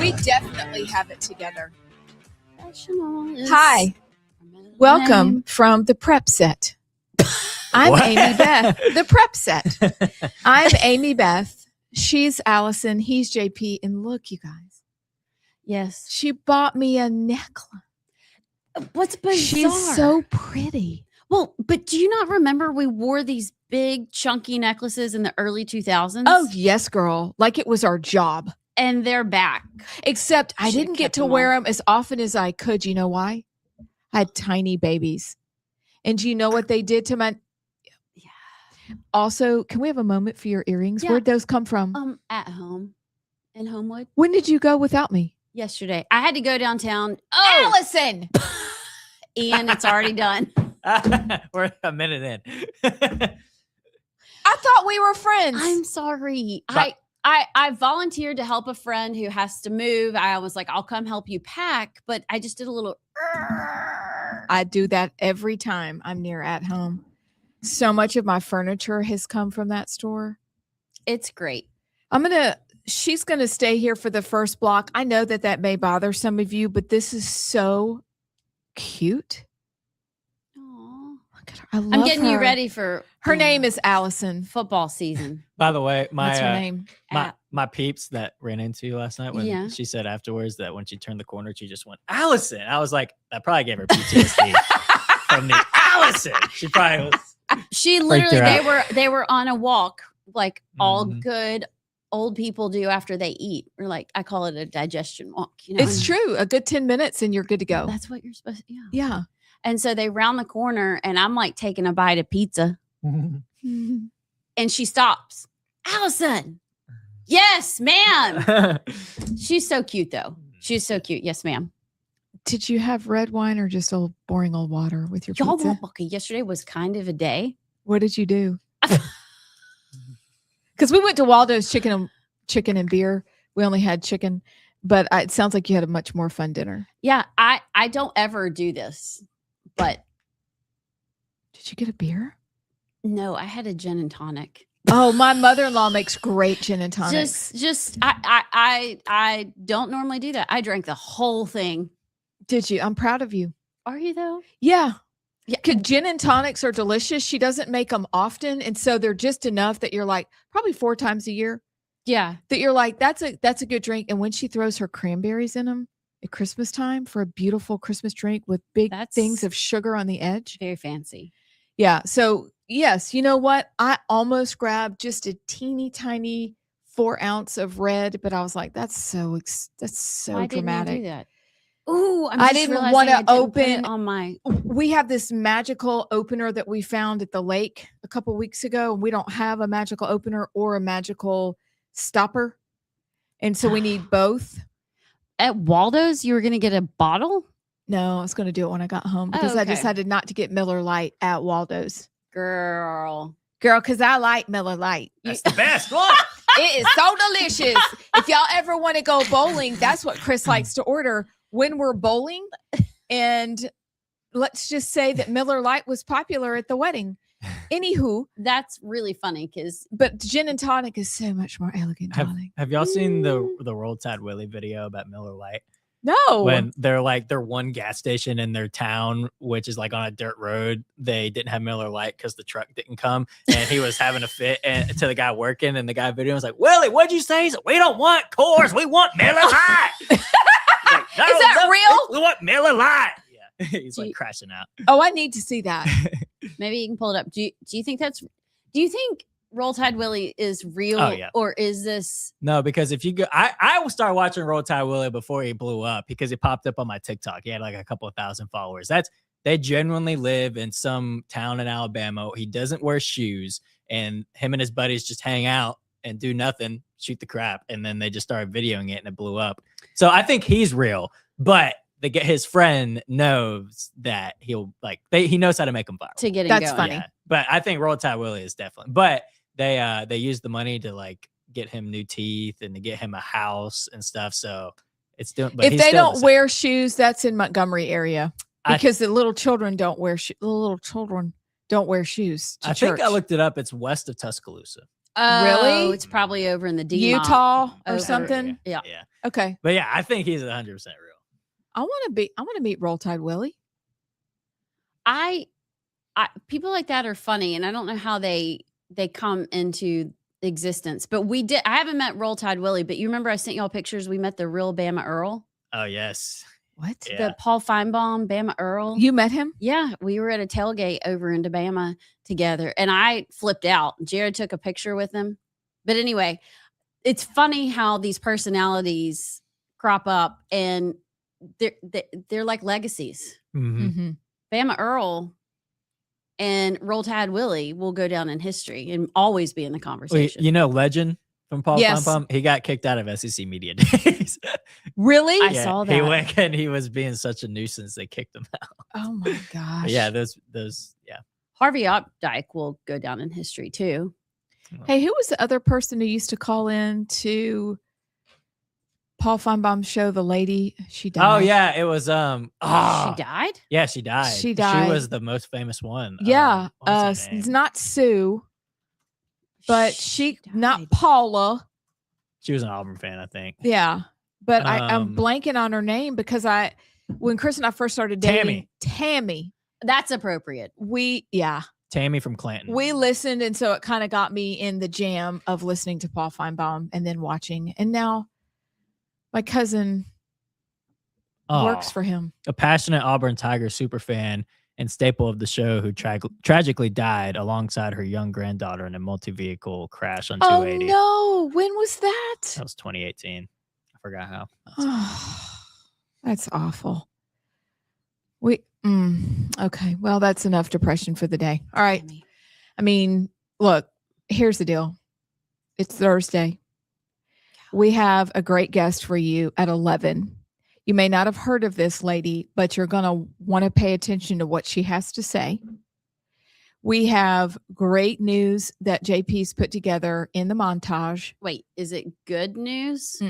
We definitely have it together. Professional. Hi. Welcome from the prep set. I'm Amy Beth. The prep set. I'm Amy Beth. She's Allison. He's JP. And look, you guys. Yes. She bought me a necklace. What's bizarre? She's so pretty. Well, but do you not remember we wore these big chunky necklaces in the early 2000s? Oh, yes, girl. Like it was our job. And they're back. Except I didn't get to wear them as often as I could. You know why? I had tiny babies. And do you know what they did to my... Yeah. Also, can we have a moment for your earrings? Yeah. Where'd those come from? At home. In Homewood. When did you go without me? Yesterday. I had to go downtown. Oh, Allison! Ian, it's already done. We're a minute in. I thought we were friends. I'm sorry. I volunteered to help a friend who has to move. I was like, I'll come help you pack, but I just did a little. I do that every time I'm near at home. So much of my furniture has come from that store. It's great. She's going to stay here for the first block. I know that may bother some of you, but this is so cute. Aww. Look at her. I love I'm getting her. you ready for her name is Allison. Football season. By the way, what's her name? My peeps that ran into you last night, when she said afterwards that when she turned the corner, she just went, Allison. I was like, that probably gave her PTSD from the Allison. She probably was. She literally, they were on a walk like all good old people do after they eat. Or like, I call it a digestion walk. You know? It's true. A good 10 minutes and you're good to go. That's what you're supposed to. Yeah. And so they round the corner and I'm like taking a bite of pizza. And she stops. Allison. Yes, ma'am. She's so cute though. She's so cute. Yes, ma'am. Did you have red wine or just boring old water with your pizza? Okay, yesterday was kind of a day. What did you do? Because we went to Waldo's chicken and beer. We only had chicken, but it sounds like you had a much more fun dinner. Yeah, I don't ever do this, but did you get a beer? No, I had a gin and tonic. Oh, my mother-in-law makes great gin and tonic. I don't normally do that. I drank the whole thing. Did you? I'm proud of you. Are you though? Yeah. Yeah, gin and tonics are delicious. She doesn't make them often, and so they're just enough that you're like probably 4 times a year. Yeah, that you're like that's a good drink. And when she throws her cranberries in them at Christmas time for a beautiful Christmas drink with big things of sugar on the edge, very fancy. Yeah. So yes, you know what? I almost grabbed just a teeny tiny 4 ounce of red, but I was like, that's so Why dramatic. Didn't you do that? Ooh, I didn't want to open on my. We have this magical opener that we found at the lake a couple weeks ago. We don't have a magical opener or a magical stopper. And so we need both. At Waldo's, you were going to get a bottle? No, I was going to do it when I got home because I decided not to get Miller Lite at Waldo's. Girl, because I like Miller Lite. That's the best one. It is so delicious. If y'all ever want to go bowling, that's what Chris likes to order when we're bowling. And let's just say that Miller Lite was popular at the wedding. Anywho, that's really funny but gin and tonic is so much more elegant tonic. Have y'all seen the Roll Tide Willie video about Miller Lite? No. When they're one gas station in their town, which is like on a dirt road, they didn't have Miller Lite because the truck didn't come, and he was having a fit to the guy working, and the guy video was like, Willie, what'd you say? He's like, we don't want Coors, we want Miller Lite. Like, no, is that real? We want Miller Lite. Yeah, he's like crashing out. Oh, I need to see that. Maybe you can pull it up. Do you think Roll Tide Willie is real? Oh, yeah. Or is this? No, because if you go, I will start watching Roll Tide Willie before he blew up because he popped up on my TikTok. He had like a couple of thousand followers. They genuinely live in some town in Alabama. He doesn't wear shoes, and him and his buddies just hang out and do nothing, shoot the crap, and then they just started videoing it and it blew up. So I think he's real, but his friend knows that he knows how to make them viral. To get That's going. funny. Yeah. But I think Roll Tide Willie is definitely. But they used the money to like get him new teeth and to get him a house and stuff. So it's doing. But if they don't wear shoes, that's in Montgomery area because the little children don't wear shoes. The little children don't wear shoes. I think I looked it up. It's west of Tuscaloosa. Oh, Really? it's probably over in the D Utah or Over- something. Yeah. Yeah. Okay. But yeah, I think he's 100% real. I want to meet Roll Tide Willie. I people like that are funny, and I don't know how they come into existence. But I haven't met Roll Tide Willie, but you remember I sent y'all pictures. We met the real Bama Earl, Oh, yes. What? Yeah. the Paul Feinbaum Bama Earl. You met him? Yeah, we were at a tailgate over in Bama together, and I flipped out. Jared took a picture with him. But anyway, it's funny how these personalities crop up, and they're like legacies. Mhm. Mm-hmm. Bama Earl and Roll Tide Willie will go down in history and always be in the Wait, conversation. you know Legend from Paul Yes. Feinbaum? He got kicked out of SEC Media Days. Really? I saw He that. went and he was being such a nuisance. They kicked him out. Oh my gosh. But yeah, those. Yeah. Harvey Updike will go down in history too. Hey, who was the other person who used to call in to Paul Feinbaum's show? The lady, she died. Oh yeah, it was She died? Yeah, she died. She died. She was the most famous one. Yeah. What's her It's name? not Sue, but not died. Paula. She was an Auburn fan, I think. Yeah. But I'm Um, blanking on her name because when Chris and I first started dating, Tammy, That's appropriate. Tammy from Clanton. we listened. And so it kind of got me in the jam of listening to Paul Feinbaum and then watching. And now my cousin works for him. a passionate Auburn Tiger super fan and staple of the show who tragically died alongside her young granddaughter in a multi-vehicle crash on 280. Oh, no. When was that? That was 2018. I forgot how. That's awful. Okay. Well, that's enough depression for the day. All right. Tammy. I mean, look, here's the deal. It's Thursday. We have a great guest for you at 11. You may not have heard of this lady, but you're going to want to pay attention to what she has to say. We have great news that JP's put together in the montage. Wait, is it good news?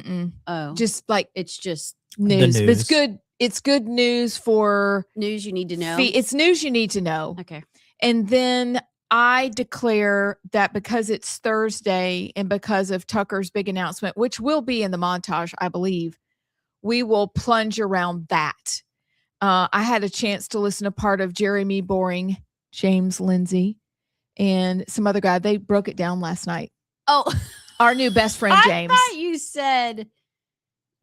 Oh, Just like it's just news. news. But it's good. It's good news for news you need to know. It's news you need to know. Okay. And then I declare that because it's Thursday and because of Tucker's big announcement, which will be in the montage, I believe, we will plunge around that. I had a chance to listen to part of Jeremy Boring, James Lindsay, and some other guy. They broke it down last night. Oh, Our new best friend, James. I thought you said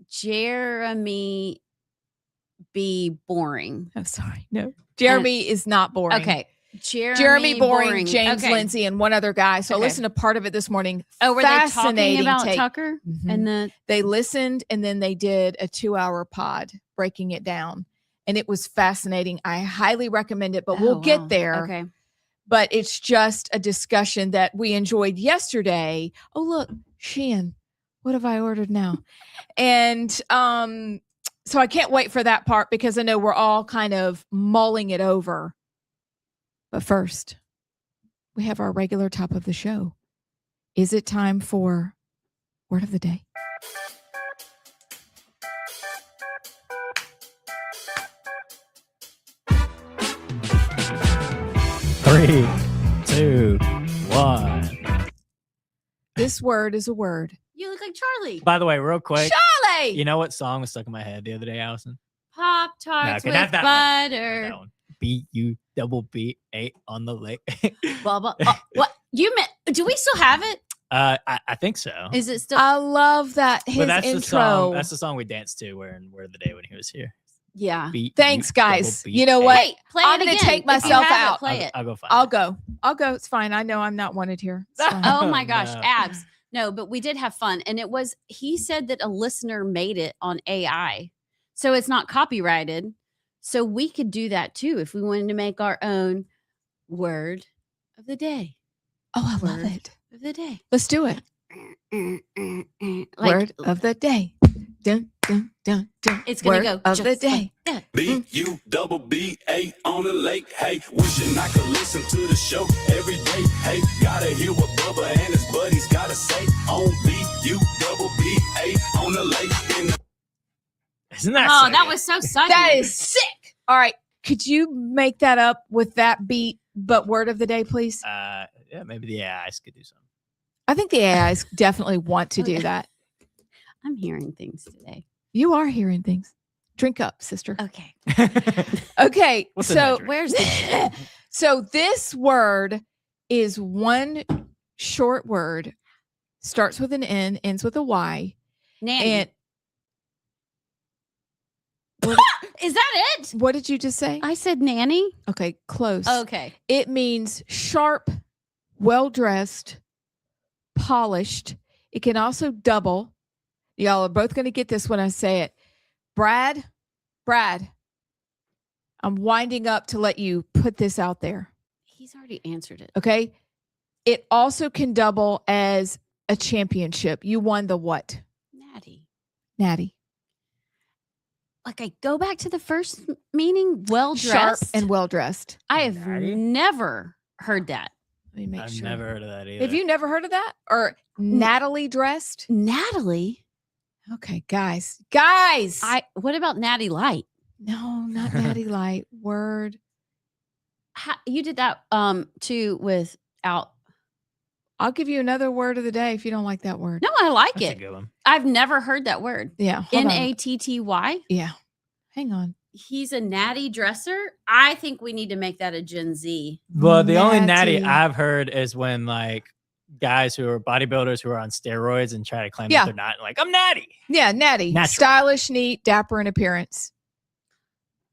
Jeremy be boring. I'm sorry. No, Jeremy is not boring. Okay. Jeremy Boring, James Okay. Lindsay, and one other guy. So I Okay. listened to part of it this morning. Oh, were they talking Fascinating about take. Tucker? Mhm. And They listened and then they did a 2-hour pod breaking it down. And it was fascinating. I highly recommend it, but we'll Oh, get wow. there. Okay. But it's just a discussion that we enjoyed yesterday. Oh, look, Shein. What have I ordered now? And so I can't wait for that part because I know we're all kind of mulling it over. But first, we have our regular top of the show. Is it time for Word of the Day? Three, 2, 1. This word is a word. You look like Charlie. By the way, real quick, Charlie! you know what song was stuck in my head the other day, Allison? Pop tarts okay, with not that one. butter. That one. BUBB8 on the lake. Blah, blah. Oh, what you meant? Do we still have it? I think so. Is it still? I love that his But that's intro. the song. That's the song we danced to Word of the Day when he was here. Yeah. Thanks, guys. BUBB8. You know what? Wait, play I'm it gonna again. take If you myself have out. It, play it. I'll go find I'll it. go. I'll go. It's fine. I know I'm not wanted here. It's fine. Oh my gosh, No. abs. No, but we did have fun. And it was, he said that a listener made it on AI. So it's not copyrighted. So we could do that too if we wanted to make our own word of the day. Oh, I love Word it. of the day. Let's do it. Like, Word of the day. Dun, dun, dun, dun. it's going Word to go of the just day. like that. BUBB8 on the lake. Hey, wishing I could listen to the show every day. Hey, gotta hear what Bubba and his buddies gotta say on BUBB8 on the lake. In the Isn't that Oh, sick? that was so sunny. That is sick. All right. Could you make that up with that beat, but word of the day, please? Yeah, maybe the AIs could do something. I think the AIs definitely want to do Okay. that. I'm hearing things today. You are hearing things. Drink up, sister. Okay. Okay, What's in that so drink? Where's the so this word is one short word, starts with an N, ends with a Y, nanny? and Is that it? what did you just say? I said nanny. Okay, close. Okay. It means sharp, well dressed, polished. It can also double. Y'all are both going to get this when I say it. Brad, I'm winding up to let you put this out there. He's already answered it. Okay. It also can double as a championship. You won the what? Natty. Like I go back to the first meaning, well Sharp dressed. and well dressed. I have Natty? never heard that. Let me make I've sure. never heard of that either. Have you never heard of that? Or Natalie dressed? Natalie. Okay, guys. What about Natty Light? No, not Natty Light. Word. You did that too without. I'll give you another word of the day if you don't like that word. No, I like That's a it. good one. I've never heard that word. Yeah. hold on. Natty. Yeah. Hang on. He's a natty dresser. I think we need to make that a Gen Z. Well, the only natty Natty. I've heard is when like guys who are bodybuilders who are on steroids and try to claim Yeah. that they're not. Like, I'm natty. Yeah, Natty. Natural. Stylish, neat, dapper in appearance.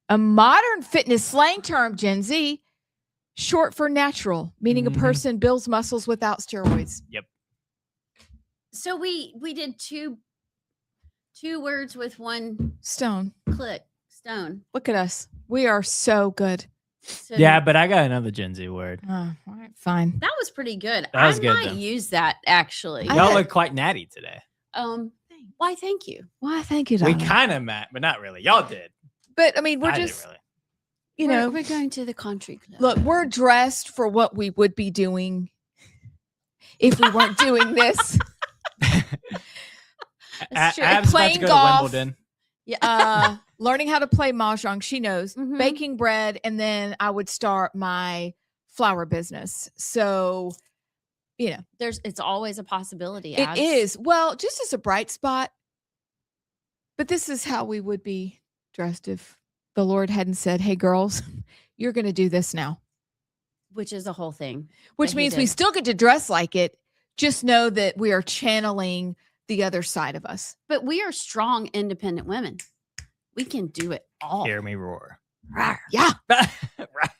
A modern fitness slang term, Gen Z, short for natural, meaning Mhm. a person builds muscles without steroids. So we did two words with one Stone. click. Stone. Look at us. We are so good. So Yeah, but I got another Gen Z word. Oh, all right, fine. that was pretty good. That was I good, might though. use that actually. I Y'all had- look quite natty today. Why? Thank you. Why, thank you, We darling. kind of met, but not really. Y'all did. But I mean, we're I just, didn't really. you We're- know, we're going to the country club. look, we're dressed for what we would be doing if we weren't doing this. That's true. Ab's about to Playing go golf. to Wimbledon. Yeah. Learning how to play mahjong. She knows. Mhm. Baking bread, and then I would start my flower business. So, you know, It's always a possibility. it Abs. is, well, just as a bright spot. But this is how we would be dressed if the Lord hadn't said, "Hey, girls, you're going to do this now," which is a whole thing. which That he means we did. still get to dress like it. Just know that we are channeling the other side of us. But we are strong, independent women. We can do it all. Hear me roar. Rawr. Yeah. Right.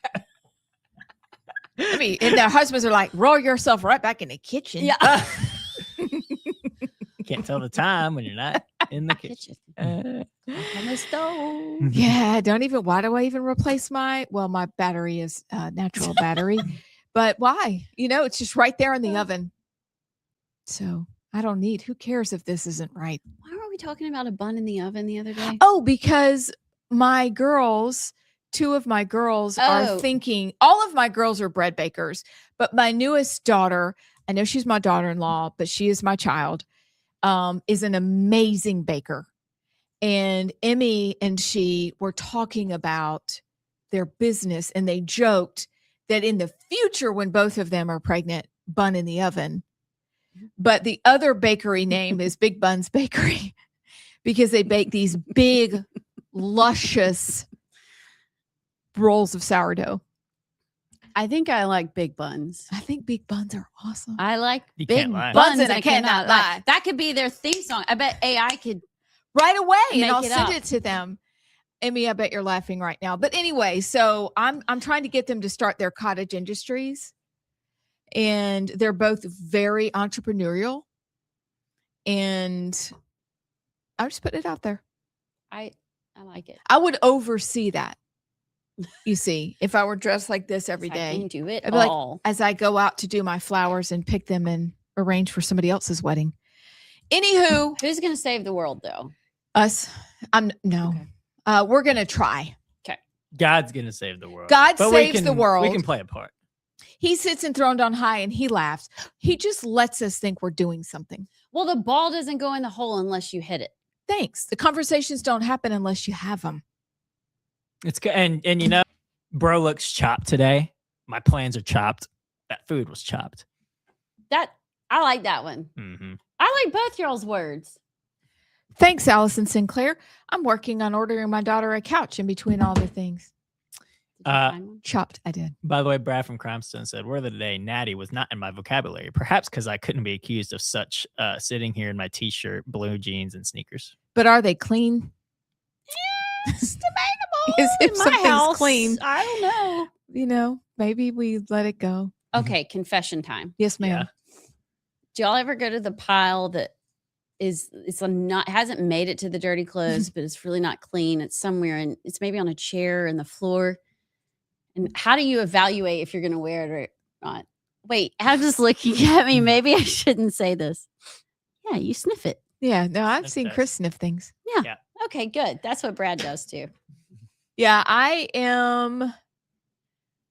I mean, and their husbands are like, roll yourself right back in the kitchen. Yeah. Can't tell the time when you're not in the kitchen. Kitchen. On the stove. Yeah. Why do I even replace my battery is natural battery, but why? It's just right there in the oven. So I don't need, who cares if this isn't right? Why were we talking about a bun in the oven the other day? Oh, because my girls, two of my girls are Oh. thinking, all of my girls are bread bakers, but my newest daughter, I know she's my daughter-in-law, but she is my child, is an amazing baker. And Emmy and she were talking about their business, and they joked that in the future, when both of them are pregnant, bun in the oven. But the other bakery name is Big Bun's Bakery because they bake these big, luscious rolls of sourdough. I think I like big buns. I think big buns are awesome. I like You big can't lie. buns, and I cannot lie. That could be their theme song. I bet AI could. Right away, and Make I'll it send up. it to them. Emmy, I bet you're laughing right now. But anyway, so I'm trying to get them to start their cottage industries. And they're both very entrepreneurial. And I'm just putting it out there. I like it. I would oversee that. You see, if I were dressed like this every I can day, do it I'd be like, all. as I go out to do my flowers and pick them and arrange for somebody else's wedding. Anywho, Who's going to save the world, though? us, no, Okay. we're going to try. God's gonna save the world. God But saves the world. We can play a part. He sits enthroned on high and he laughs. He just lets us think we're doing something. Well, the ball doesn't go in the hole unless you hit it. Thanks. The conversations don't happen unless you have them. It's good, and bro looks chopped today. My plans are chopped. That food was chopped. That I like that one. Mm-hmm. I like both y'all's words. Thanks, Allison Sinclair. I'm working on ordering my daughter a couch in between all the things. Did you find one? Chopped, I did. By the way, Brad from Cranston said, word of the day, natty was not in my vocabulary. Perhaps because I couldn't be accused of such sitting here in my t-shirt, blue jeans, and sneakers. But are they clean? It's debatable. Because if in my something's house, clean, I don't know. you know, maybe we let it go. Okay, confession time. Yes, ma'am. Do y'all ever go to the pile that hasn't made it to the dirty clothes, but it's really not clean? It's somewhere and it's maybe on a chair in the floor. And how do you evaluate if you're going to wear it or not? Wait, I'm just looking at me. Maybe I shouldn't say this. Yeah, you sniff it. Yeah, no, I've Sniff seen test. Chris sniff things. Yeah. Okay, good. That's what Brad does too. Yeah, I am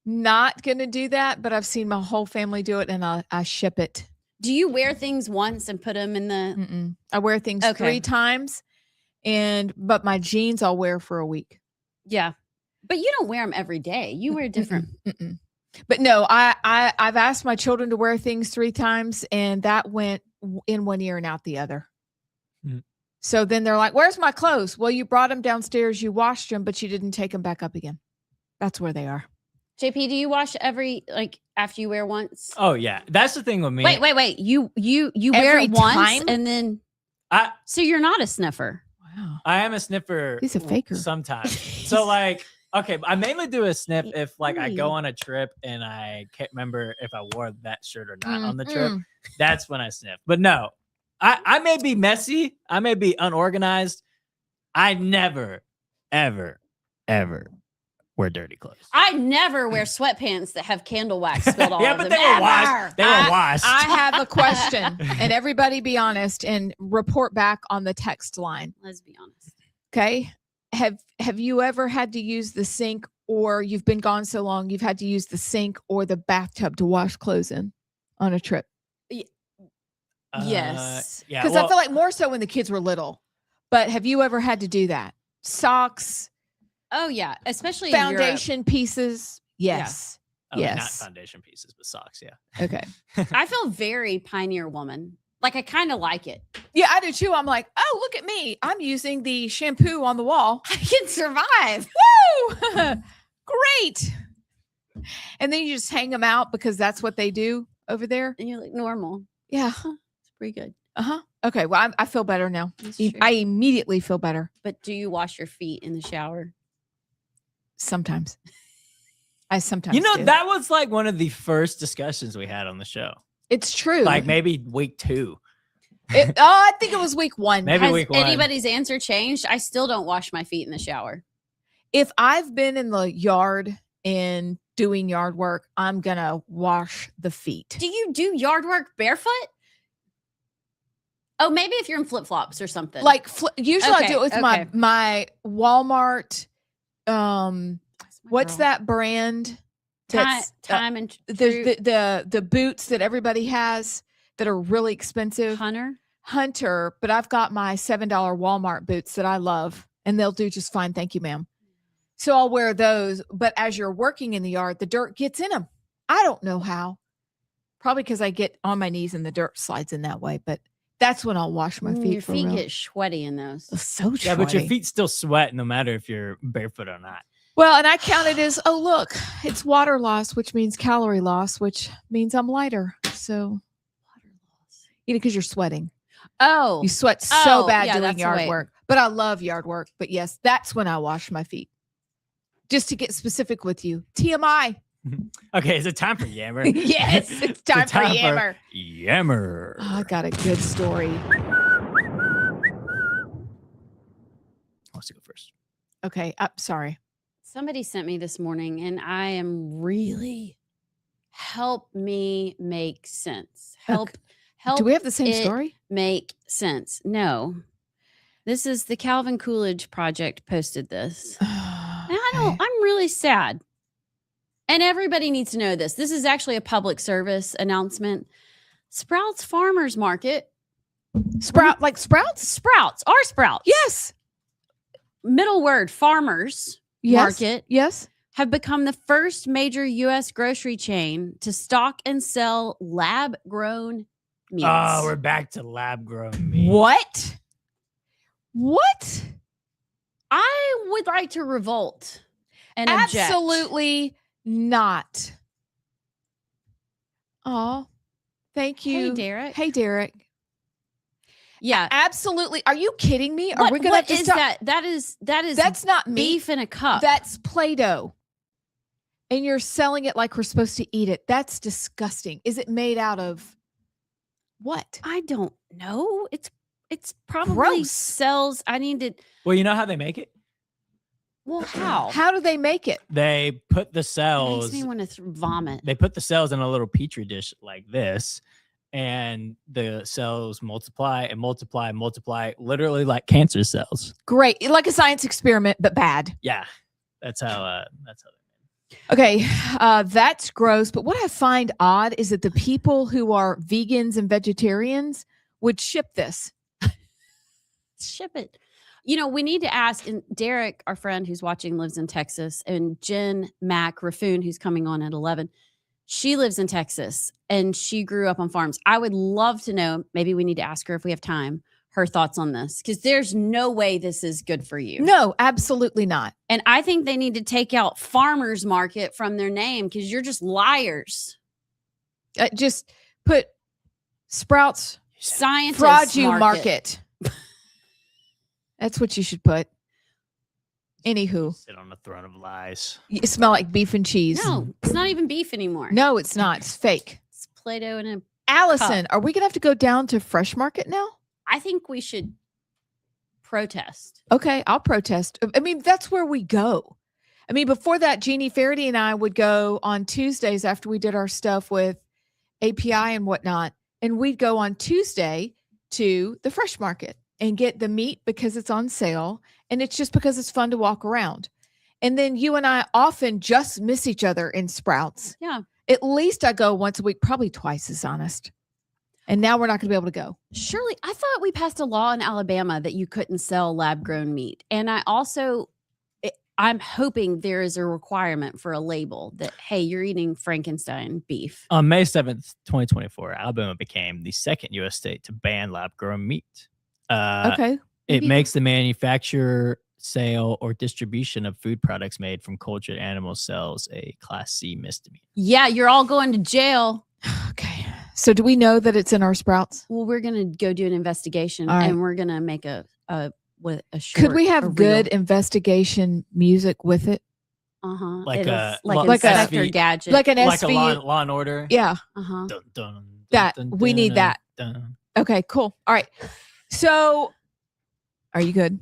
not going to do that, but I've seen my whole family do it and I ship it. Do you wear things once and put them in the? Mm-mm. I wear things Okay. 3 times, but my jeans I'll wear for a week. Yeah, but you don't wear them every day. You wear different. Mm-mm. But no, I've asked my children to wear things 3 times, and that went in one ear and out the other. Mm. So then they're like, "Where's my clothes?" Well, you brought them downstairs, you washed them, but you didn't take them back up again. That's where they are. JP, do you wash after you wear once? Oh, yeah. That's the thing with me. Wait. You wear Every it once time? and then I so you're not a sniffer. Wow. I am a sniffer. He's a faker. Sometimes. So like, okay, I mainly do a sniff if like I go Ooh. on a trip and I can't remember if I wore that shirt or not on the trip. Mm-mm. That's when I sniff. But no, I may be messy. I may be unorganized. I never, ever, ever wear dirty clothes. I never wear sweatpants that have candle wax spilled all Yeah, over but them. they were Ever. washed. They were washed. I have a question, and everybody be honest and report back on the text line. Let's be honest. Okay. Have you ever had to use the sink, or you've been gone so long you've had to use the sink or the bathtub to wash clothes in on a trip? Yes. Yeah. Because I feel like more so when the kids were little. But have you ever had to do that? Socks, Oh yeah, especially in Europe. foundation pieces? Yes. not yes. foundation pieces, but socks. Yeah. Okay. I feel very pioneer woman. Like I kind of like it. Yeah, I do too. I'm like, oh, look at me. I'm using the shampoo on the wall. I can survive. Woo! Great. And then you just hang them out because that's what they do over there. And you're like normal. Yeah. It's pretty good. Uh-huh. Okay. Well, I feel better now. That's true. I immediately feel better. But do you wash your feet in the shower? Sometimes. I sometimes You know, do. that was like one of the first discussions we had on the show. It's true. Like maybe week 2. I think it was week 1. Maybe Has week 1. anybody's answer changed? I still don't wash my feet in the shower. If I've been in the yard and doing yard work, I'm going to wash the feet. Do you do yard work barefoot? Oh, maybe if you're in flip-flops or something. Like usually I Okay, do it with okay. my Walmart. What's girl. that brand? That's time and the boots that everybody has that are really expensive. Hunter, but I've got my $7 Walmart boots that I love, and they'll do just fine. Thank you, ma'am. So I'll wear those. But as you're working in the yard, the dirt gets in them. I don't know how. Probably because I get on my knees and the dirt slides in that way. But that's when I'll wash my feet. Your for feet real. get sweaty in those. It's so Yeah, but your sweaty. feet still sweat no matter if you're barefoot or not. Well, and I count it as, oh, look, it's water loss, which means calorie loss, which means I'm lighter. So, because you're sweating. Oh, You sweat so bad yeah, doing that's the yard way. work. But I love yard work. But yes, that's when I wash my feet. Just to get specific with you. TMI. Okay, is it time for Yammer? Yes, it's time for time for- Yammer. Yammer. Oh, I got a good story. Wants to go first. Okay, I'm sorry. somebody sent me this morning, and I am really help me make sense. Help Do we have the same it story? make sense. No. This is the Calvin Coolidge Project posted this. And I don't, I'm really sad. And everybody needs to know this. This is actually a public service announcement. Sprouts Farmers Market. Sprout, like sprouts? Sprouts, our Sprouts. Yes. Middle word, farmers Yes. market Yes. have become the first major U.S. grocery chain to stock and sell lab-grown meats. Oh, we're back to lab grown meat. What? What? I would like to revolt and object. Absolutely not. Oh, thank you. Hey, Derek. Hey, Derek. Yeah. Absolutely. Are you kidding me? Are we going to have to is stop? that? That is That's not meat. beef in a cup. That's Play-Doh. And you're selling it like we're supposed to eat it. That's disgusting. Is it made out of what? I don't know. It's probably Gross. cells. I need to. Well, you know how they make it? Well, how? How do they make it? They put the It cells. makes me want to vomit. They put the cells in a little petri dish like this, and the cells multiply and multiply and multiply, literally like cancer cells. Great. Like a science experiment, but bad. Yeah, that's how. Okay, that's gross. But what I find odd is that the people who are vegans and vegetarians would ship this. Ship it. You know, we need to ask, and Derek, our friend who's watching, lives in Texas, and Jenn, Mack, Raphoon, who's coming on at 11, she lives in Texas, and she grew up on farms. I would love to know, maybe we need to ask her if we have time, her thoughts on this, because there's no way this is good for you. No, absolutely not. And I think they need to take out farmers market from their name, because you're just liars. Just put Sprouts Scientists Fraudulent market. That's what you should put. Anywho, Sit on the throne of lies. you smell like beef and cheese. No, it's not even beef anymore. No, it's not. It's fake. It's Play-Doh and Allison, are we going to have to go down to Fresh Market now? I think we should protest. Okay, I'll protest. I mean, that's where we go. I mean, before that, Jeannie Faraday and I would go on Tuesdays after we did our stuff with API and whatnot. And we'd go on Tuesday to the Fresh Market and get the meat because it's on sale. And it's just because it's fun to walk around. And then you and I often just miss each other in Sprouts. Yeah. At least I go once a week, probably twice as honest. And now we're not going to be able to go. Surely, I thought we passed a law in Alabama that you couldn't sell lab-grown meat. And I'm hoping there is a requirement for a label that, hey, you're eating Frankenstein beef. On May 7th, 2024, Alabama became the second U.S. state to ban lab-grown meat. Okay. It makes the manufacture, sale, or distribution of food products made from cultured animal cells a Class C misdemeanor. Yeah, you're all going to jail. Okay. So do we know that it's in our Sprouts? Well, we're going to go do an investigation, All right. and we're going to make a short. Could we a have reel. good investigation music with it? Uh-huh. Like It'll- a- like like a- Inspector Gadget. Like an Like a SV? law and order. Yeah. Uh-huh. Dun, dun, That, dun, we need dun, that. dun. Okay, cool. All right. So are you good?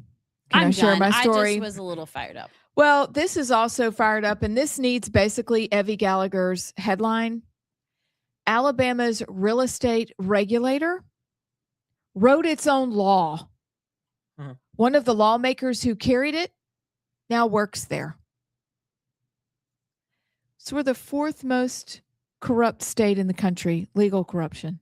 Can I I'm share done. my I story? just was a little fired up. Well, this is also fired up, and this needs basically Evie Gallagher's headline. Alabama's real estate regulator wrote its own law. Mhm. One of the lawmakers who carried it now works there. So we're the fourth most corrupt state in the country, legal corruption.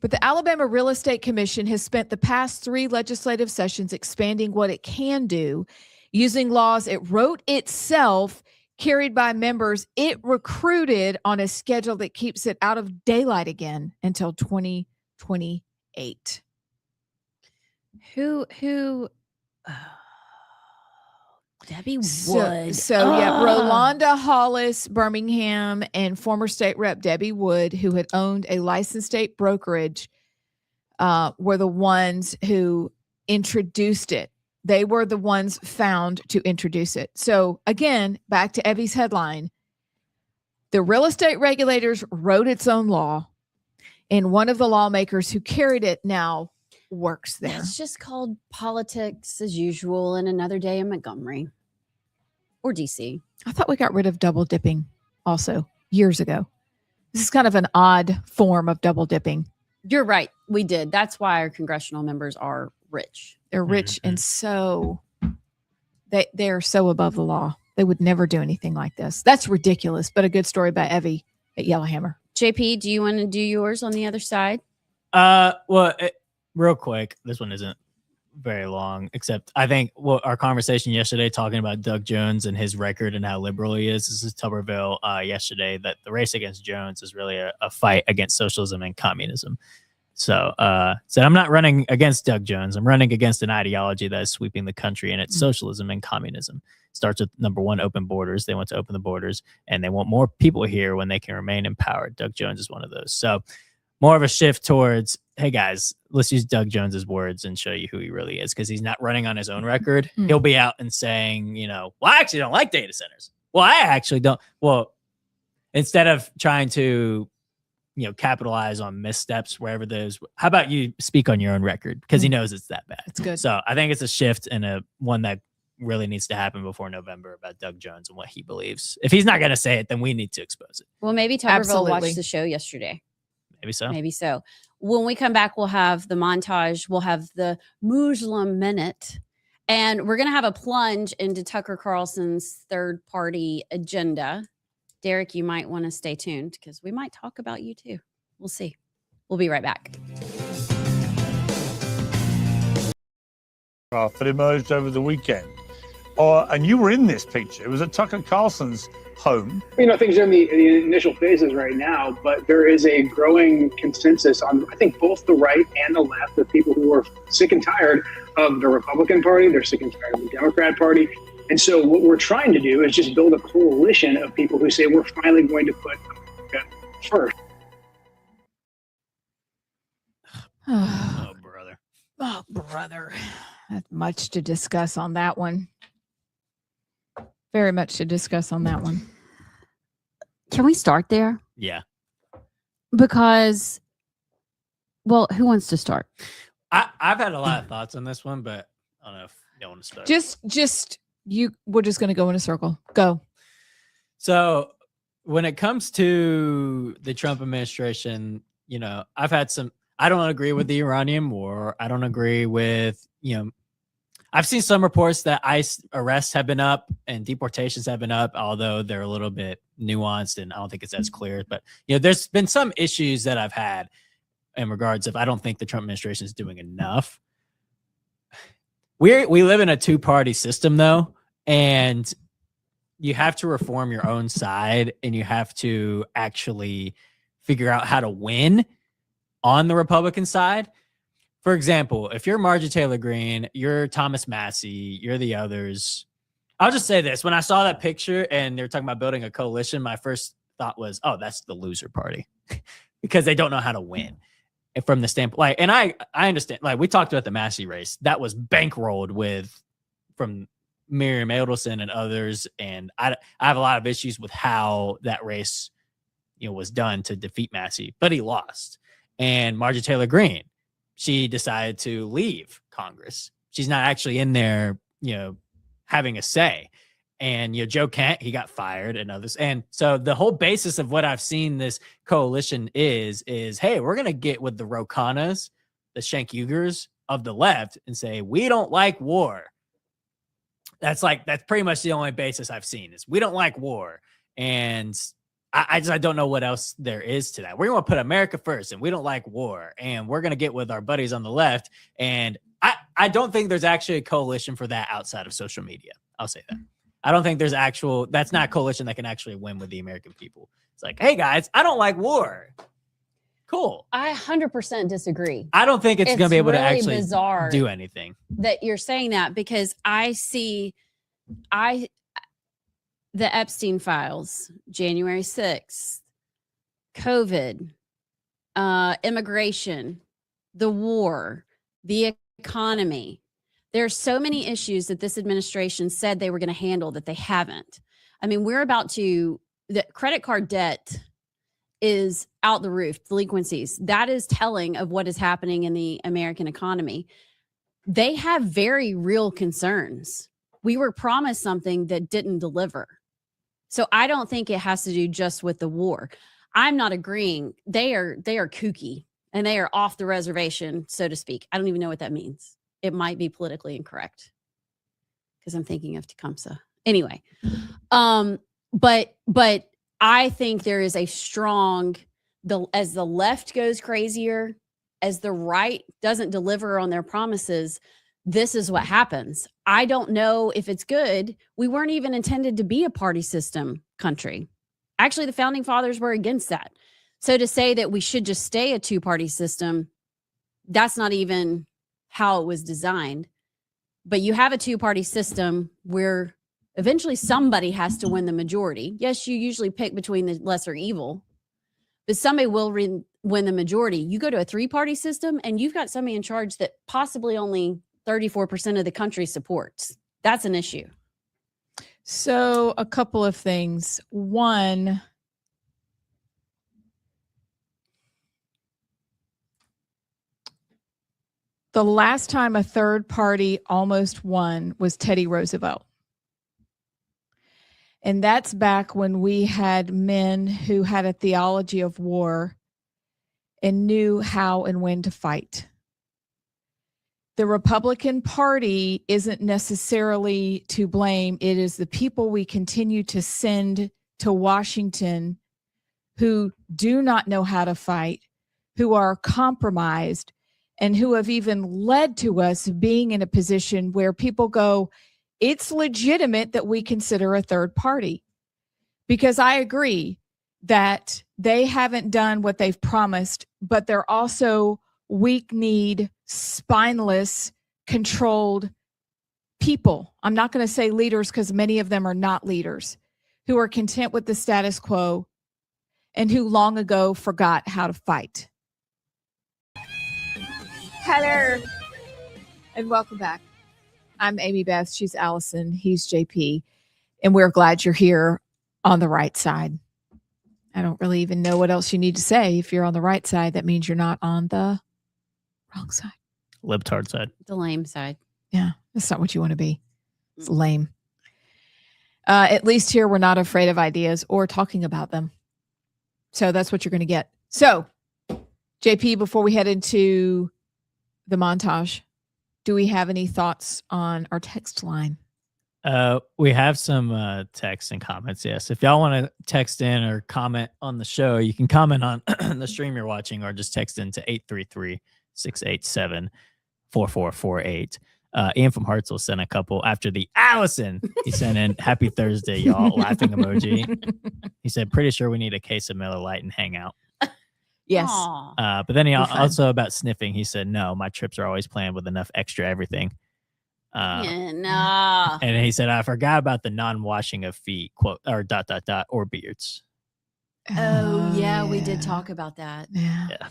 But the Alabama Real Estate Commission has spent the past 3 legislative sessions expanding what it can do using laws it wrote itself, carried by members it recruited on a schedule that keeps it out of daylight again until 2028. Who Debbie Wood. So yeah, Rolanda Hollis, Birmingham, and former state rep Debbie Wood, who had owned a licensed state brokerage, were the ones who introduced it. They were the ones found to introduce it. So again, back to Evie's headline, the real estate regulators wrote its own law, and one of the lawmakers who carried it now works there. It's just called politics as usual and another day in Montgomery or DC. I thought we got rid of double dipping also years ago. This is kind of an odd form of double dipping. You're right. We did. That's why our congressional members are rich. They're rich and so they're so above the law. They would never do anything like this. That's ridiculous, but a good story by Evie at Yellowhammer. JP, do you want to do yours on the other side? Well, real quick, this one isn't very long, except I think our conversation yesterday talking about Doug Jones and his record and how liberal he is. This is Tuberville yesterday, that the race against Jones is really a fight against socialism and communism. So I'm not running against Doug Jones. I'm running against an ideology that is sweeping the country, and it's socialism and communism. Starts with number one, open borders. They want to open the borders, and they want more people here when they can remain empowered. Doug Jones is one of those. So more of a shift towards, hey guys, let's use Doug Jones's words and show you who he really is, because he's not running on his own record. He'll be out and saying, well, I actually don't like data centers. Well, I actually don't. Well, instead of trying to, capitalize on missteps wherever those, how about you speak on your own record? Because he knows it's that bad. It's good. So I think it's a shift and one that really needs to happen before November about Doug Jones and what he believes. If he's not going to say it, then we need to expose it. Well, maybe Tuberville watched the show yesterday. Maybe so. Maybe so. When we come back, we'll have the montage. We'll have the Muslim Minute. And we're going to have a plunge into Tucker Carlson's third-party agenda. Derek, you might want to stay tuned because we might talk about you too. We'll see. We'll be right back. That emerged over the weekend. And you were in this picture. It was at Tucker Carlson's home. Things are in the initial phases right now, but there is a growing consensus on, I think, both the right and the left of people who are sick and tired of the Republican Party. They're sick and tired of the Democrat Party. And so what we're trying to do is just build a coalition of people who say we're finally going to put America first. Oh, brother. Oh, brother. That's much to discuss on that one. Very much to discuss on that one. Can we start there? Yeah. Because, well, who wants to start? I've had a lot of thoughts on this one, but I don't know if you want to start. We're just going to go in a circle. Go. So when it comes to the Trump administration, I've had I don't agree with the Iranian war. I don't agree with, I've seen some reports that ICE arrests have been up and deportations have been up, although they're a little bit nuanced and I don't think it's as clear. But, there's been some issues that I've had in regards of I don't think the Trump administration is doing enough. We live in a two-party system, though, and you have to reform your own side and you have to actually figure out how to win on the Republican side. For example, if you're Marjorie Taylor Greene, you're Thomas Massie, you're the others. I'll just say this. When I saw that picture and they were talking about building a coalition, my first thought was, oh, that's the loser party because they don't know how to win. And from the standpoint, and I understand, we talked about the Massie race that was bankrolled from Miriam Adelson and others. And I have a lot of issues with how that race, was done to defeat Massie, but he lost. And Marjorie Taylor Greene, she decided to leave Congress. She's not actually in there, having a say. And, Joe Kent, he got fired and others. And so the whole basis of what I've seen this coalition is, hey, we're going to get with the Ro Khannas, the Cenk Uygurs of the left and say, we don't like war. That's pretty much the only basis I've seen is we don't like war. And I don't know what else there is to that. We're going to put America first and we don't like war. And we're going to get with our buddies on the left. And I don't think there's actually a coalition for that outside of social media. I'll say that. I don't think that's not a coalition that can actually win with the American people. It's like, hey guys, I don't like war. Cool. I 100% disagree. I don't think it's going to be able really to actually bizarre do anything. That you're saying that because I see the Epstein files, January 6th, COVID, immigration, the war, the economy. There are so many issues that this administration said they were going to handle that they haven't. I mean, the credit card debt is out the roof, delinquencies. That is telling of what is happening in the American economy. They have very real concerns. We were promised something that didn't deliver. So I don't think it has to do just with the war. I'm not agreeing. They are kooky and they are off the reservation, so to speak. I don't even know what that means. It might be politically incorrect because I'm thinking of Tecumseh. Anyway, but I think there is a strong, as the left goes crazier, as the right doesn't deliver on their promises, this is what happens. I don't know if it's good. We weren't even intended to be a party system country. Actually, the founding fathers were against that. So to say that we should just stay a two-party system, that's not even how it was designed. But you have a two-party system where eventually somebody has to win the majority. Yes, you usually pick between the lesser evil, but somebody will win the majority. You go to a three-party system and you've got somebody in charge that possibly only 34% of the country supports. That's an issue. So a couple of things. One, the last time a third party almost won was Teddy Roosevelt. And that's back when we had men who had a theology of war and knew how and when to fight. The Republican Party isn't necessarily to blame. It is the people we continue to send to Washington who do not know how to fight, who are compromised, and who have even led to us being in a position where people go, it's legitimate that we consider a third party. Because I agree that they haven't done what they've promised, but they're also weak-kneed, spineless, controlled people. I'm not going to say leaders because many of them are not leaders, who are content with the status quo and who long ago forgot how to fight. Hello, and welcome back. I'm Amy Beth. She's Allison. He's JP. And we're glad you're here on the right side. I don't really even know what else you need to say. If you're on the right side, that means you're not on the wrong side. Libtard side. The lame side. Yeah, that's not what you want to be. It's lame. At least here, we're not afraid of ideas or talking about them. So that's what you're going to get. So, JP, before we head into the montage, do we have any thoughts on our text line? We have some texts and comments. Yes. If y'all want to text in or comment on the show, you can comment on the stream you're watching or just text in to 833-687-4448. Ian from Hartsville sent a couple after the Allison. He sent in happy Thursday, y'all, laughing emoji. He said, pretty sure we need a case of Miller Lite and hang out. Yes. Aw. But then he also about sniffing, he said, no, my trips are always planned with enough extra everything. Yeah, no. And he said, I forgot about the non-washing of feet, quote, or ... or beards. Oh, yeah, we did talk about that. Yeah. Yeah.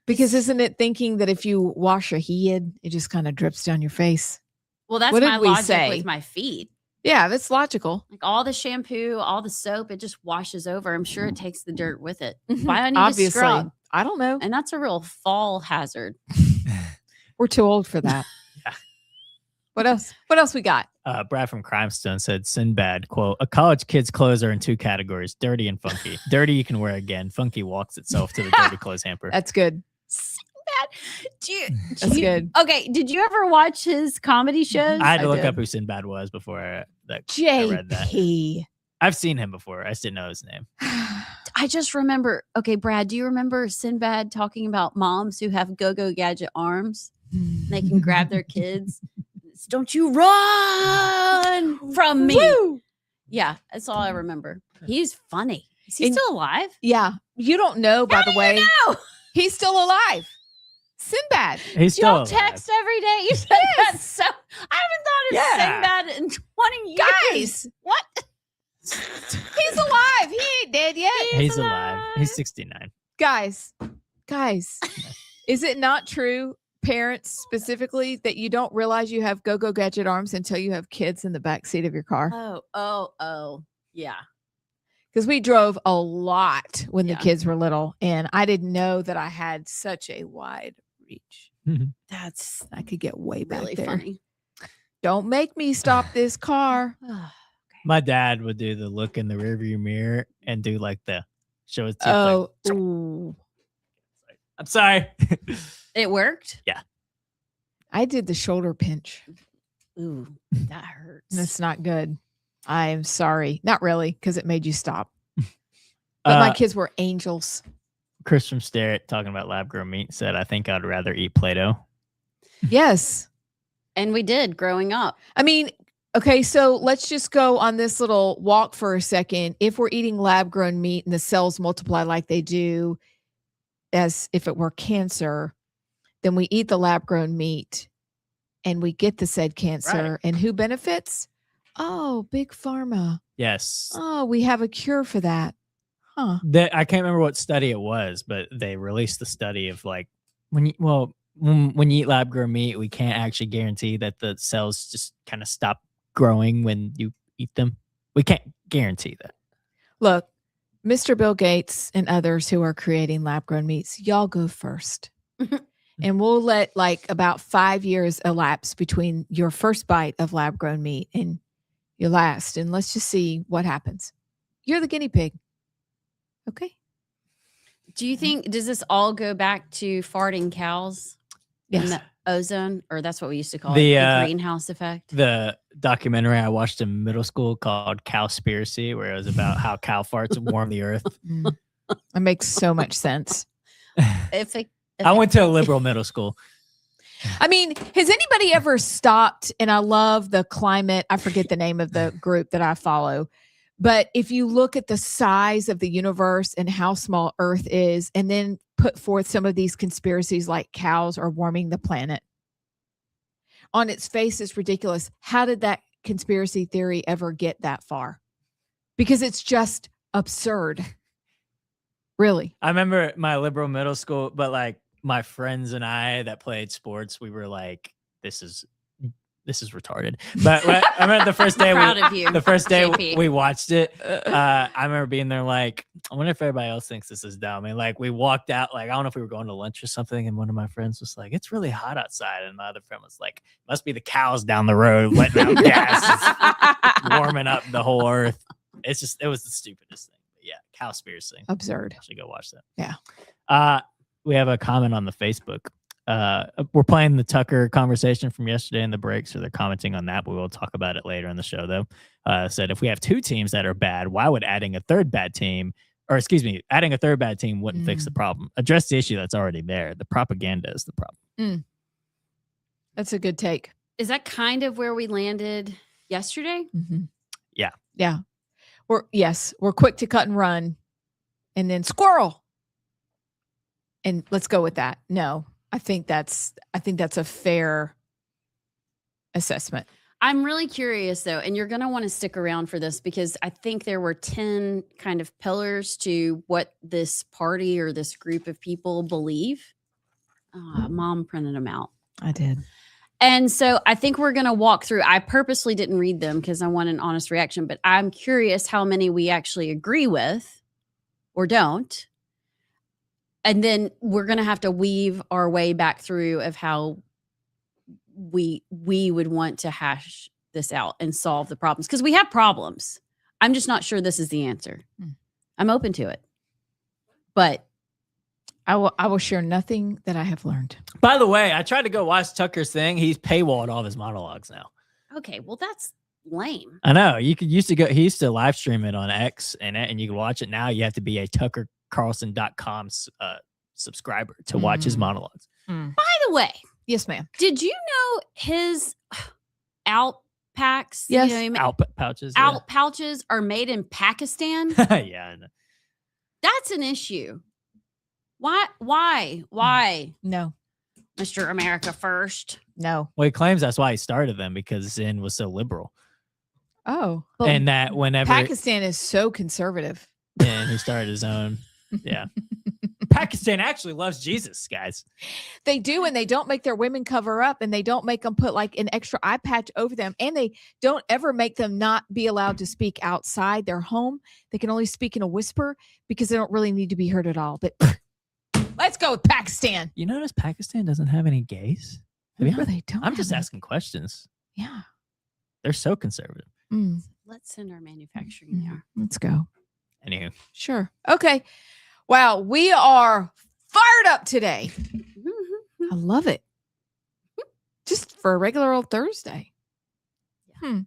Because isn't it thinking that if you wash your head, it just kind of drips down your face? Well, that's What did my we logic say? with my feet. Yeah, that's logical. Like all the shampoo, all the soap, it just washes over. I'm sure it takes the dirt with it. Mhm. Why I need Obviously. to scrub? I don't know. And that's a real fall hazard. We're too old for that. Yeah. What else? What else we got? Brad from Crimestone said, Sinbad, quote, a college kid's clothes are in two categories, dirty and funky. Dirty you can wear again. Funky walks itself to the dirty clothes hamper. That's good. That's good. Okay, did you ever watch his comedy shows? I had to look did. up who Sinbad was before I read that. JP. I've seen him before. I just didn't know his name. I just remember. Okay, Brad, do you remember Sinbad talking about moms who have go-go gadget arms? They can grab their kids. It's, don't you run from me. Woo! Yeah, that's all I remember. He's funny. Is he And- still alive? Yeah. You don't know, by the way. No. He's still alive. Sinbad. He's Do y'all still alive. text every day? You said that so. I haven't thought of Yeah. Sinbad in 20 years. Guys, What? he's alive. He ain't dead yet. He's alive. He's 69. Guys, is it not true, parents specifically, that you don't realize you have go-go gadget arms until you have kids in the back seat of your car? Oh. Yeah. Because we drove a lot when the Yeah. kids were little, and I didn't know that I had such a wide reach. That's I could get way back really there. funny. Don't make me stop this car. My dad would do the look in the rearview mirror and do like the show his teeth. Oh, like, ooh. I'm sorry. It worked? I did the shoulder pinch. Ooh, that hurts. That's not good. I'm sorry. Not really, because it made you stop. But my kids were angels. Chris from Starrett talking about lab grown meat said, I think I'd rather eat Play-Doh. Yes. And we did growing up. I mean, okay, so let's just go on this little walk for a second. If we're eating lab grown meat and the cells multiply like they do as if it were cancer, then we eat the lab grown meat and we get the said cancer. Right. And who benefits? Oh, big pharma. Yes. Oh, we have a cure for that. Huh. I can't remember what study it was, but they released the study of like when you eat lab grown meat, we can't actually guarantee that the cells just kind of stop growing when you eat them. We can't guarantee that. Look, Mr. Bill Gates and others who are creating lab grown meats, y'all go first. And we'll let like about 5 years elapse between your first bite of lab grown meat and your last. And let's just see what happens. You're the guinea pig. Okay. Do you think, does this all go back to farting cows Yes. and the ozone? Or that's what we used to call The, it, the greenhouse effect? The documentary I watched in middle school called Cowspiracy, where it was about how cow farts warm the earth. It makes so much sense. I went to a liberal middle school. I mean, has anybody ever stopped? And I love the climate. I forget the name of the group that I follow. But if you look at the size of the universe and how small Earth is, and then put forth some of these conspiracies like cows are warming the planet, on its face, it's ridiculous. How did that conspiracy theory ever get that far? Because it's just absurd. Really. I remember my liberal middle school, but like my friends and I that played sports, we were like, this is retarded. But I remember the first day Proud of you, the first day JP. we watched it, I remember being there like, I wonder if everybody else thinks this is dumb. And like we walked out, like I don't know if we were going to lunch or something, and one of my friends was like, it's really hot outside, and my other friend was like, must be the cows down the road letting out gas. It's warming up the whole earth. It was the stupidest thing. But yeah, Cowspiracy. Absurd. I should go watch that. Yeah. We have a comment on the Facebook. We're playing the Tucker conversation from yesterday in the break, so they're commenting on that, but we'll talk about it later in the show, though. Said, if we have two teams that are bad, why would adding a third bad team wouldn't fix the problem? Address the issue that's already there. The propaganda is the problem. That's a good take. Is that kind of where we landed yesterday? Mm-hmm. Yeah. Yeah. We're quick to cut and run and then squirrel. And let's go with that. No, I think that's a fair assessment. I'm really curious though, and you're going to want to stick around for this because I think there were 10 kind of pillars to what this party or this group of people believe. Mom printed them out. I did. And so I think we're going to walk through. I purposely didn't read them because I want an honest reaction, but I'm curious how many we actually agree with or don't. And then we're going to have to weave our way back through of how we would want to hash this out and solve the problems, because we have problems. I'm just not sure this is the answer. I'm open to it, but I will share nothing that I have learned. By the way, I tried to go watch Tucker's thing. He's paywalled all of his monologues now. okay, well, that's lame. I know. He used to live stream it on X and you can watch it now. You have to be a TuckerCarlson.com subscriber to watch his monologues. By the way, Yes, ma'am. did you know his out packs? Yes. You know, Out pouches. out pouches are made in Pakistan. Yeah. Yeah. I know. That's an issue. Why, No. Mr. America first? No. Well, he claims that's why he started them, because Zen was so liberal. Oh. And that whenever Pakistan is so conservative. and he started his own. Yeah. Pakistan actually loves Jesus, guys. They do, and they don't make their women cover up, and they don't make them put like an extra eye patch over them, and they don't ever make them not be allowed to speak outside their home. They can only speak in a whisper because they don't really need to be heard at all. But let's go with Pakistan. You notice Pakistan doesn't have any gays? No, they don't. I'm just have asking questions. Yeah. They're so conservative. Let's send our manufacturing there. Let's go. Anywho. Sure. Okay. Wow. We are fired up today. I love it. Just for a regular old Thursday. I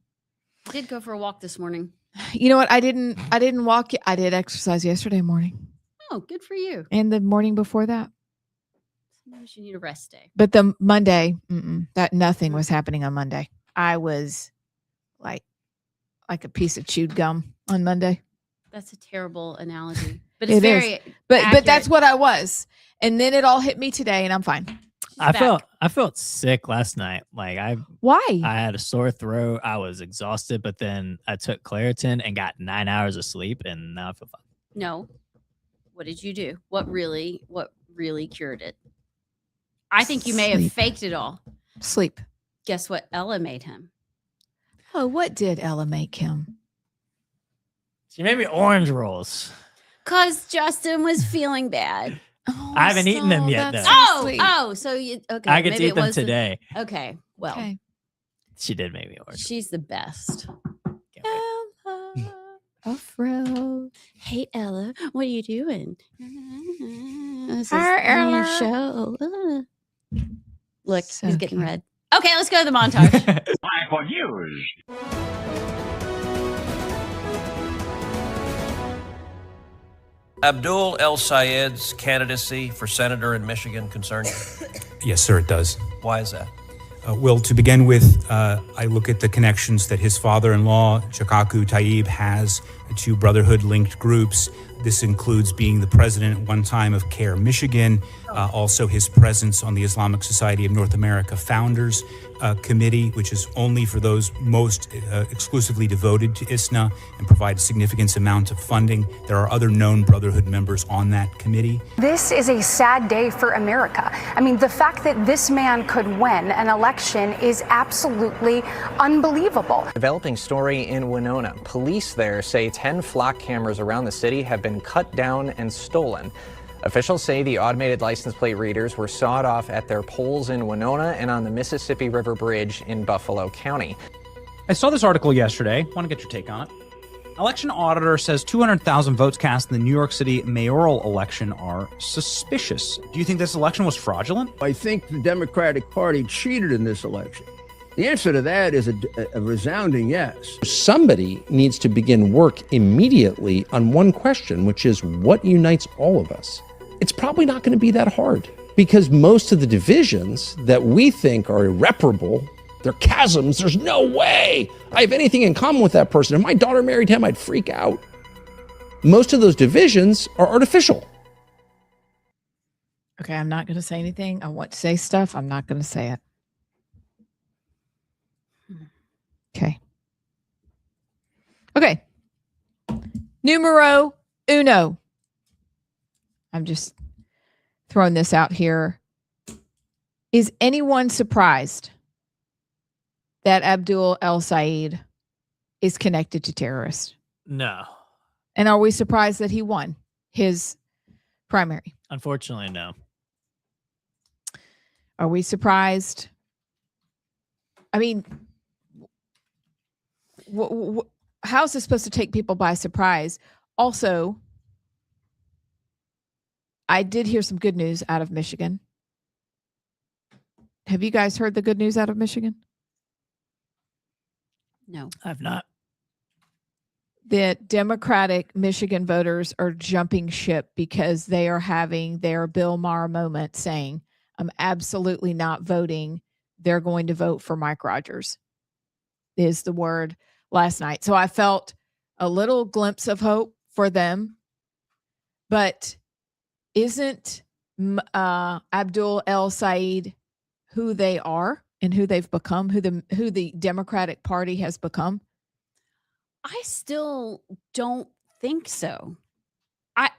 did go for a walk this morning. You know what? I didn't walk. I did exercise yesterday morning Oh, good for you. and the morning before that. You need a rest day. But the Monday, that nothing was happening on Monday. I was like a piece of chewed gum on Monday. That's a terrible analogy, but it's but that's what I was. And then it all hit me today, and I'm fine. I felt sick last night. Like Why? I had a sore throat. I was exhausted, but then I took Claritin and got 9 hours of sleep, and now I feel fine. No. What did you do? What really cured it? I think you may have faked it all. Sleep. Guess what Ella made him? Oh, what did Ella make him? She made me orange rolls. Because Justin was feeling bad. Oh, I haven't eaten them yet, that's though. so sweet. So you okay? I get to maybe eat them today. Okay, well, Okay. She did make me orange. she's the best. Can't wait. Ella, a frill. Hey Ella, what are you doing? This is Hi, a new Ella. show. Look, So he's getting cute. red. Okay, let's go to the montage. Abdul El Sayed's candidacy for senator in Michigan concerns you? Yes, sir, it does. Why is that? Well, to begin with, I look at the connections that his father-in-law, Shakaku Tayyib, has to Brotherhood-linked groups. This includes being the president at one time of CARE Michigan, also his presence on the Islamic Society of North America Founders Committee, which is only for those most exclusively devoted to ISNA and provide a significant amount of funding. There are other known Brotherhood members on that committee. This is a sad day for America. I mean, the fact that this man could win an election is absolutely unbelievable. Developing story in Winona. Police there say 10 flock cameras around the city have been cut down and stolen. Officials say the automated license plate readers were sawed off at their poles in Winona and on the Mississippi River Bridge in Buffalo County. I saw this article yesterday. Want to get your take on it. Election auditor says 200,000 votes cast in the New York City mayoral election are suspicious. Do you think this election was fraudulent? I think the Democratic Party cheated in this election. The answer to that is a resounding yes. Somebody needs to begin work immediately on one question, which is what unites all of us? It's probably not going to be that hard because most of the divisions that we think are irreparable, they're chasms. There's no way I have anything in common with that person. If my daughter married him, I'd freak out. Most of those divisions are artificial. Okay, I'm not going to say anything. I want to say stuff. I'm not going to say it. Okay. Numero uno. I'm just throwing this out here. Is anyone surprised that Abdul El Sayed is connected to terrorists? No. And are we surprised that he won his primary? Unfortunately, no. Are we surprised? I mean, how is this supposed to take people by surprise? Also, I did hear some good news out of Michigan. Have you guys heard the good news out of Michigan? No, I've not. The Democratic Michigan voters are jumping ship because they are having their Bill Maher moment saying, I'm absolutely not voting. They're going to vote for Mike Rogers, is the word last night. So I felt a little glimpse of hope for them. But isn't Abdul El Sayed who they are and who they've become, who the Democratic Party has become? I still don't think so. I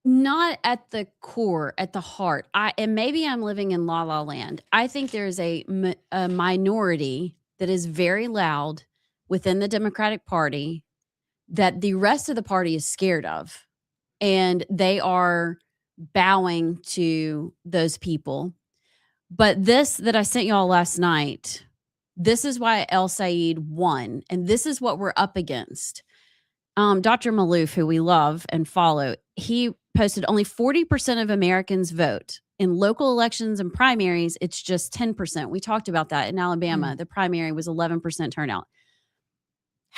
not at the core, at the heart. And maybe I'm living in la la land. I think there is a minority that is very loud within the Democratic Party that the rest of the party is scared of. And they are bowing to those people. But this that I sent y'all last night, this is why El Sayed won. And this is what we're up against. Dr. Malouf, who we love and follow, he posted only 40% of Americans vote. In local elections and primaries, it's just 10%. We talked about that in Alabama. The primary was 11% turnout.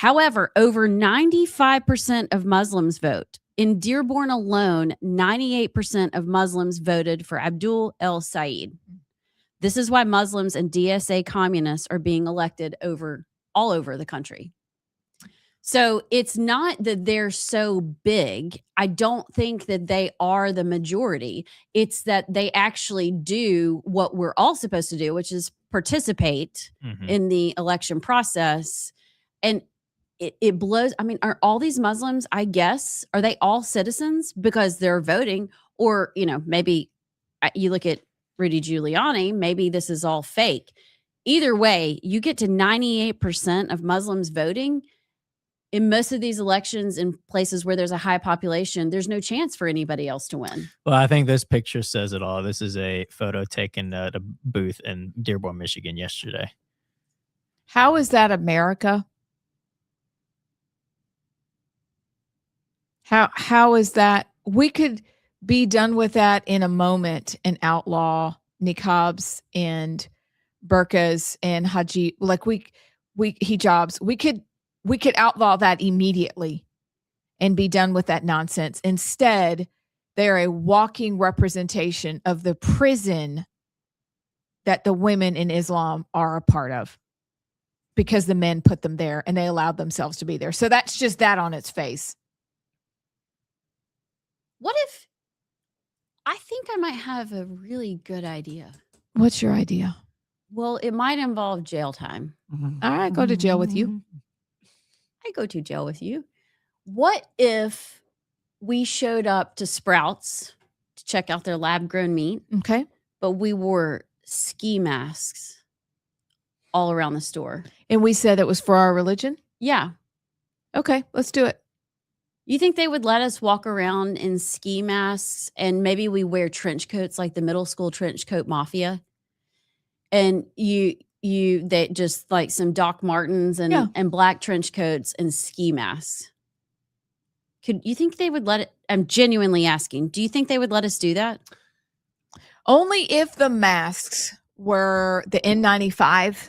However, over 95% of Muslims vote. In Dearborn alone, 98% of Muslims voted for Abdul el-Sayed. This is why Muslims and DSA communists are being elected all over the country. So it's not that they're so big. I don't think that they are the majority. It's that they actually do what we're all supposed to do, which is participate in the election process. And it blows. I mean, are all these Muslims, I guess, are they all citizens because they're voting? Or, maybe you look at Rudy Giuliani, maybe this is all fake. Either way, you get to 98% of Muslims voting. In most of these elections in places where there's a high population, there's no chance for anybody else to win. Well, I think this picture says it all. This is a photo taken at a booth in Dearborn, Michigan yesterday. How is that America? How is that? We could be done with that in a moment and outlaw niqabs and burqas and hijabs. We could outlaw that immediately and be done with that nonsense. Instead, they're a walking representation of the prison that the women in Islam are a part of because the men put them there and they allowed themselves to be there. So that's just that on its face. What if I think I might have a really good idea? What's your idea? Well, it might involve jail time. All right, go to jail with you. I go to jail with you. What if we showed up to Sprouts to check out their lab-grown meat? Okay. But we wore ski masks all around the store. And we said it was for our religion? Yeah. Okay, let's do it. You think they would let us walk around in ski masks and maybe we wear trench coats like the middle school trench coat mafia? And they just like some Doc Martens and black trench coats and ski masks. Could you think they would let it? I'm genuinely asking. Do you think they would let us do that? Only if the masks were the N95.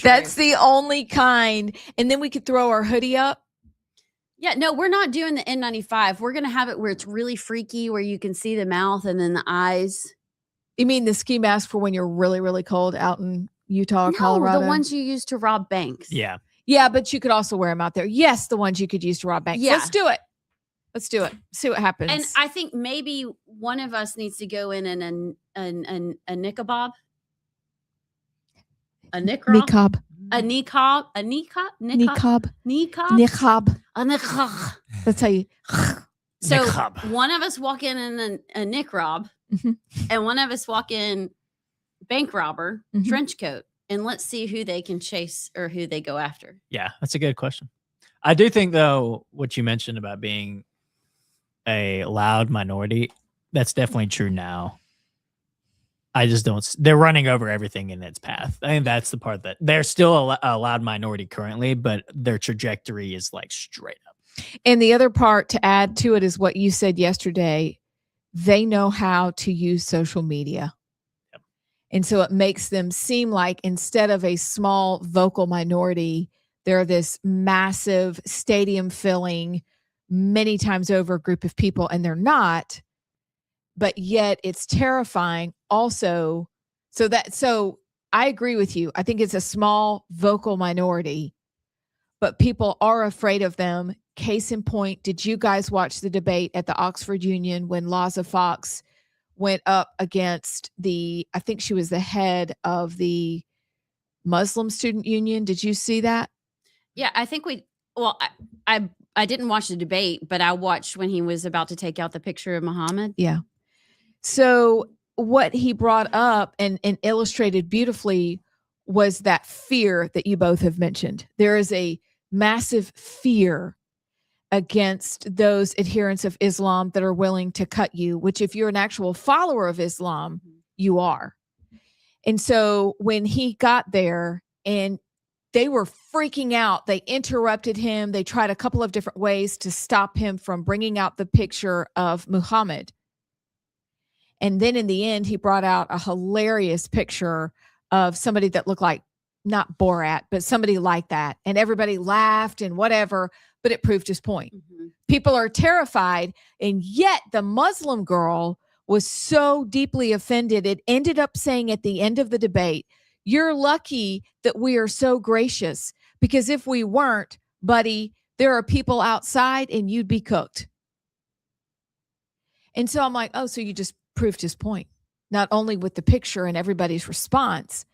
That's the only kind. And then we could throw our hoodie up. Yeah, no, we're not doing the N95. We're going to have it where it's really freaky, where you can see the mouth and then the eyes. You mean the ski mask for when you're really, really cold out in Utah or Colorado? No, the ones you use to rob banks. Yeah. Yeah, but you could also wear them out there. Yes, the ones you could use to rob banks. Yeah. Let's do it. Let's do it. See what happens. And I think maybe one of us needs to go in a niqab. A niqab. A niqab. A niqab. Niqab. Niqab. Niqab. A niqab. That's how you. So Niqab. one of us walk in a niqab, and one of us walk in bank robber trench coat, and let's see who they can chase or who they go after. Yeah, that's a good question. I do think, though, what you mentioned about being a loud minority, that's definitely true now. I just don't. They're running over everything in its path. I think that's the part that they're still a loud minority currently, but their trajectory is like straight up. And the other part to add to it is what you said yesterday. They know how to use social media. Yep. And so it makes them seem like instead of a small vocal minority, they're this massive stadium filling many times over group of people, and they're not. But yet it's terrifying also. So I agree with you. I think it's a small vocal minority, but people are afraid of them. Case in point, did you guys watch the debate at the Oxford Union when Laza Fox went up against I think she was the head of the Muslim Student Union? Did you see that? Yeah, I think I didn't watch the debate, but I watched when he was about to take out the picture of Muhammad. Yeah. So what he brought up and illustrated beautifully was that fear that you both have mentioned. There is a massive fear against those adherents of Islam that are willing to cut you, which if you're an actual follower of Islam, you are. And so when he got there and they were freaking out, they interrupted him. They tried a couple of different ways to stop him from bringing out the picture of Muhammad. And then in the end, he brought out a hilarious picture of somebody that looked like not Borat, but somebody like that. And everybody laughed and whatever, but it proved his point. People are terrified. And yet the Muslim girl was so deeply offended. It ended up saying at the end of the debate, "You're lucky that we are so gracious, because if we weren't, buddy, there are people outside and you'd be cooked." And so I'm like, oh, so you just proved his point, not only with the picture and everybody's response,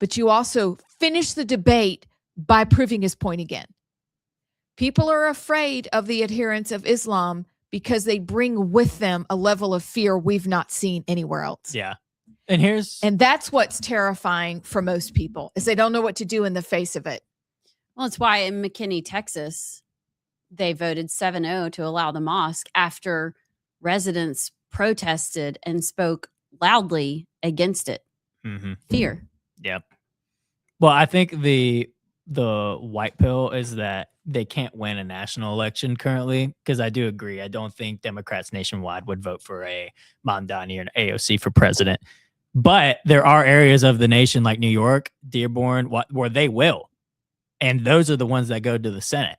but you also finished the debate by proving his point again. People are afraid of the adherents of Islam because they bring with them a level of fear we've not seen anywhere else. Yeah. And that's what's terrifying for most people, is they don't know what to do in the face of it. Well, it's why in McKinney, Texas, they voted 7-0 to allow the mosque after residents protested and spoke loudly against it. Fear. Yep. Well, I think the white pill is that they can't win a national election currently, because I do agree. I don't think Democrats nationwide would vote for a Mamdani or an AOC for president. But there are areas of the nation like New York, Dearborn, where they will. And those are the ones that go to the Senate.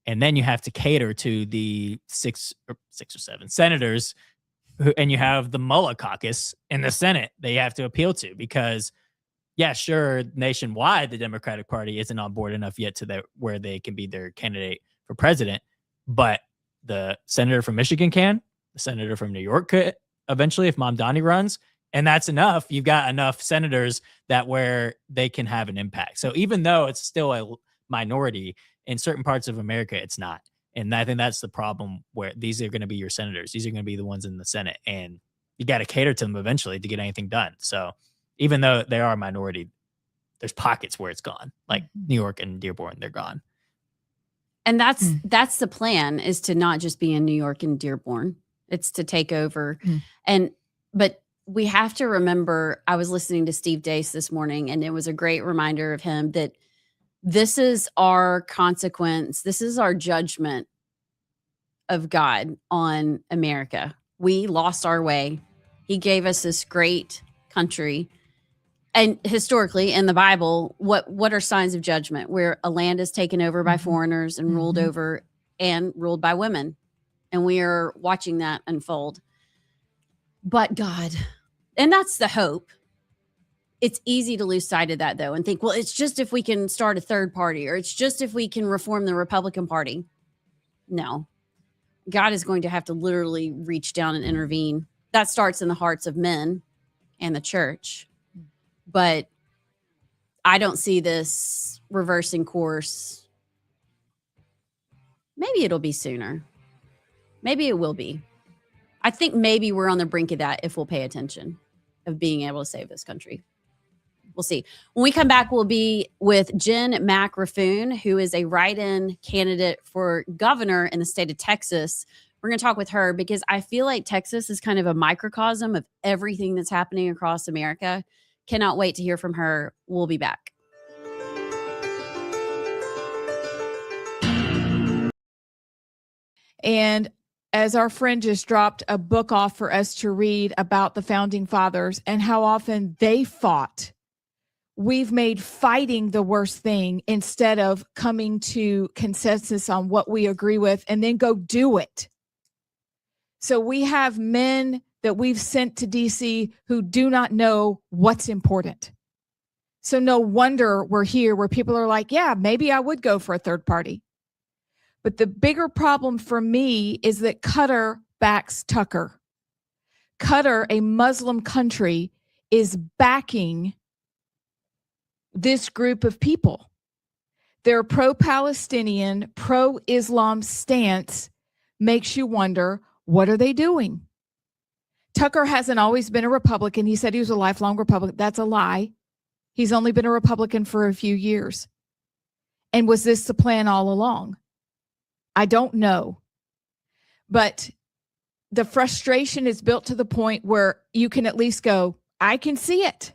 And then you have to cater to the six or seven senators, and you have the Mullah caucus in the Senate that you have to appeal to, because, yeah, sure, nationwide, the Democratic Party isn't on board enough yet to where they can be their candidate for president. But the senator from Michigan can, the senator from New York could eventually if Mamdani runs. And that's enough. You've got enough senators that where they can have an impact. So even though it's still a minority in certain parts of America, it's not. And I think that's the problem, where these are going to be your senators. These are going to be the ones in the Senate, and you got to cater to them eventually to get anything done. So even though they are a minority, there's pockets where it's gone, like New York and Dearborn, they're gone. And that's the plan, is to not just be in New York and Dearborn. It's to take over. But we have to remember, I was listening to Steve Deace this morning, and it was a great reminder of him that this is our consequence. This is our judgment of God on America. We lost our way. He gave us this great country. And historically in the Bible, what are signs of judgment? Where a land is taken over by foreigners and ruled over and ruled by women. And we are watching that unfold. But God, and that's the hope. It's easy to lose sight of that, though, and think, well, it's just if we can start a third party, or it's just if we can reform the Republican Party. No, God is going to have to literally reach down and intervene. That starts in the hearts of men and the church. But I don't see this reversing course. Maybe it'll be sooner. Maybe it will be. I think maybe we're on the brink of that if we'll pay attention, of being able to save this country. We'll see. When we come back, we'll be with Jenn Mack Raphoon, who is a write-in candidate for governor in the state of Texas. We're going to talk with her because I feel like Texas is kind of a microcosm of everything that's happening across America. Cannot wait to hear from her. We'll be back. And as our friend just dropped a book off for us to read about the founding fathers and how often they fought, we've made fighting the worst thing instead of coming to consensus on what we agree with and then go do it. So we have men that we've sent to DC who do not know what's important. So no wonder we're here where people are like, yeah, maybe I would go for a third party. But the bigger problem for me is that Qatar backs Tucker. Qatar, a Muslim country, is backing this group of people. Their pro-Palestinian, pro-Islam stance makes you wonder, what are they doing? Tucker hasn't always been a Republican. He said he was a lifelong Republican. That's a lie. He's only been a Republican for a few years. And was this the plan all along? I don't know. But the frustration is built to the point where you can at least go, I can see it.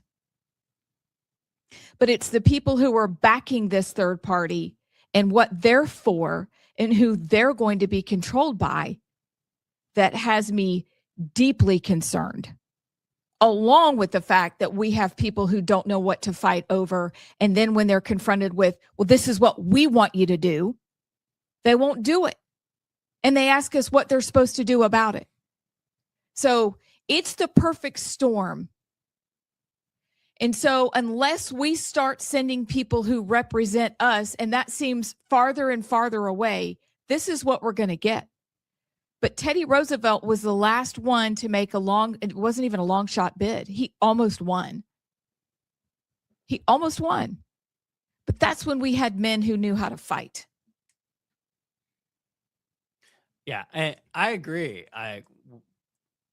But it's the people who are backing this third party and what they're for and who they're going to be controlled by that has me deeply concerned. along with the fact that we have people who don't know what to fight over. And then when they're confronted with, well, this is what we want you to do, they won't do it. And they ask us what they're supposed to do about it. So it's the perfect storm. And so unless we start sending people who represent us, and that seems farther and farther away, this is what we're going to get. But Teddy Roosevelt was the last one to make it wasn't even a long shot bid. He almost won. But that's when we had men who knew how to fight. Yeah, I agree.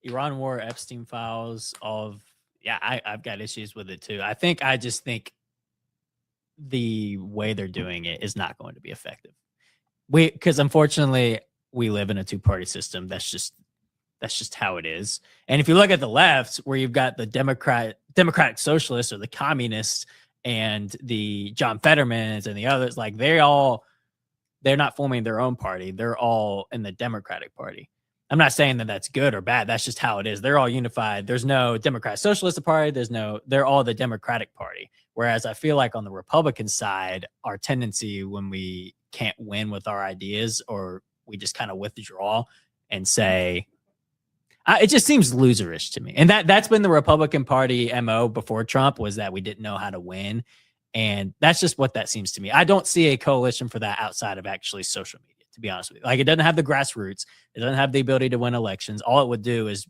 Iran war, Epstein files, I've got issues with it too. I just think the way they're doing it is not going to be effective. Because unfortunately, we live in a two-party system. That's just how it is. And if you look at the left, where you've got the Democratic Socialists or the Communists and the John Fettermans and the others, like they're not forming their own party. They're all in the Democratic Party. I'm not saying that that's good or bad. That's just how it is. They're all unified. There's no Democratic Socialist Party. They're all the Democratic Party. Whereas I feel like on the Republican side, our tendency when we can't win with our ideas, or we just kind of withdraw and say, it just seems loserish to me. And that's been the Republican Party MO before Trump, was that we didn't know how to win. And that's just what that seems to me. I don't see a coalition for that outside of actually social media, to be honest with you. Like, it doesn't have the grassroots. It doesn't have the ability to win elections. All it would do is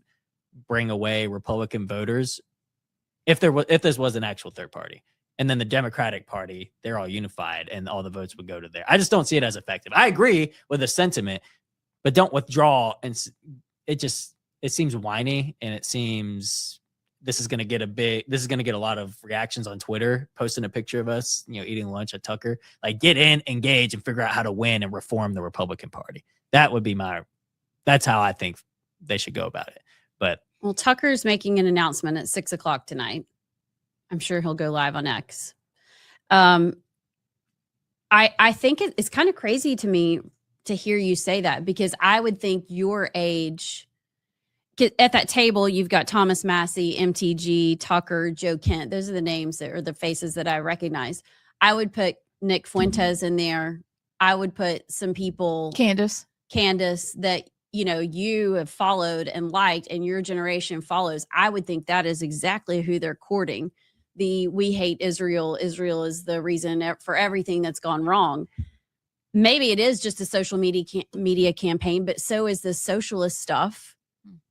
bring away Republican voters if this was an actual third party. And then the Democratic Party, they're all unified and all the votes would go to there. I just don't see it as effective. I agree with the sentiment, but don't withdraw. And it seems whiny, and it seems this is going to get a lot of reactions on Twitter, posting a picture of us, eating lunch at Tucker. Like, get in, engage, and figure out how to win and reform the Republican Party. That would be that's how I think they should go about it. But Tucker's making an announcement at 6:00 tonight. I'm sure he'll go live on X. I think it's kind of crazy to me to hear you say that, because I would think your age, at that table, you've got Thomas Massey, MTG, Tucker, Joe Kent. Those are the names that are the faces that I recognize. I would put Nick Fuentes in there. I would put some people, Candace, that, you have followed and liked, and your generation follows. I would think that is exactly who they're courting. We hate Israel. Israel is the reason for everything that's gone wrong. Maybe it is just a social media campaign, but so is the socialist stuff.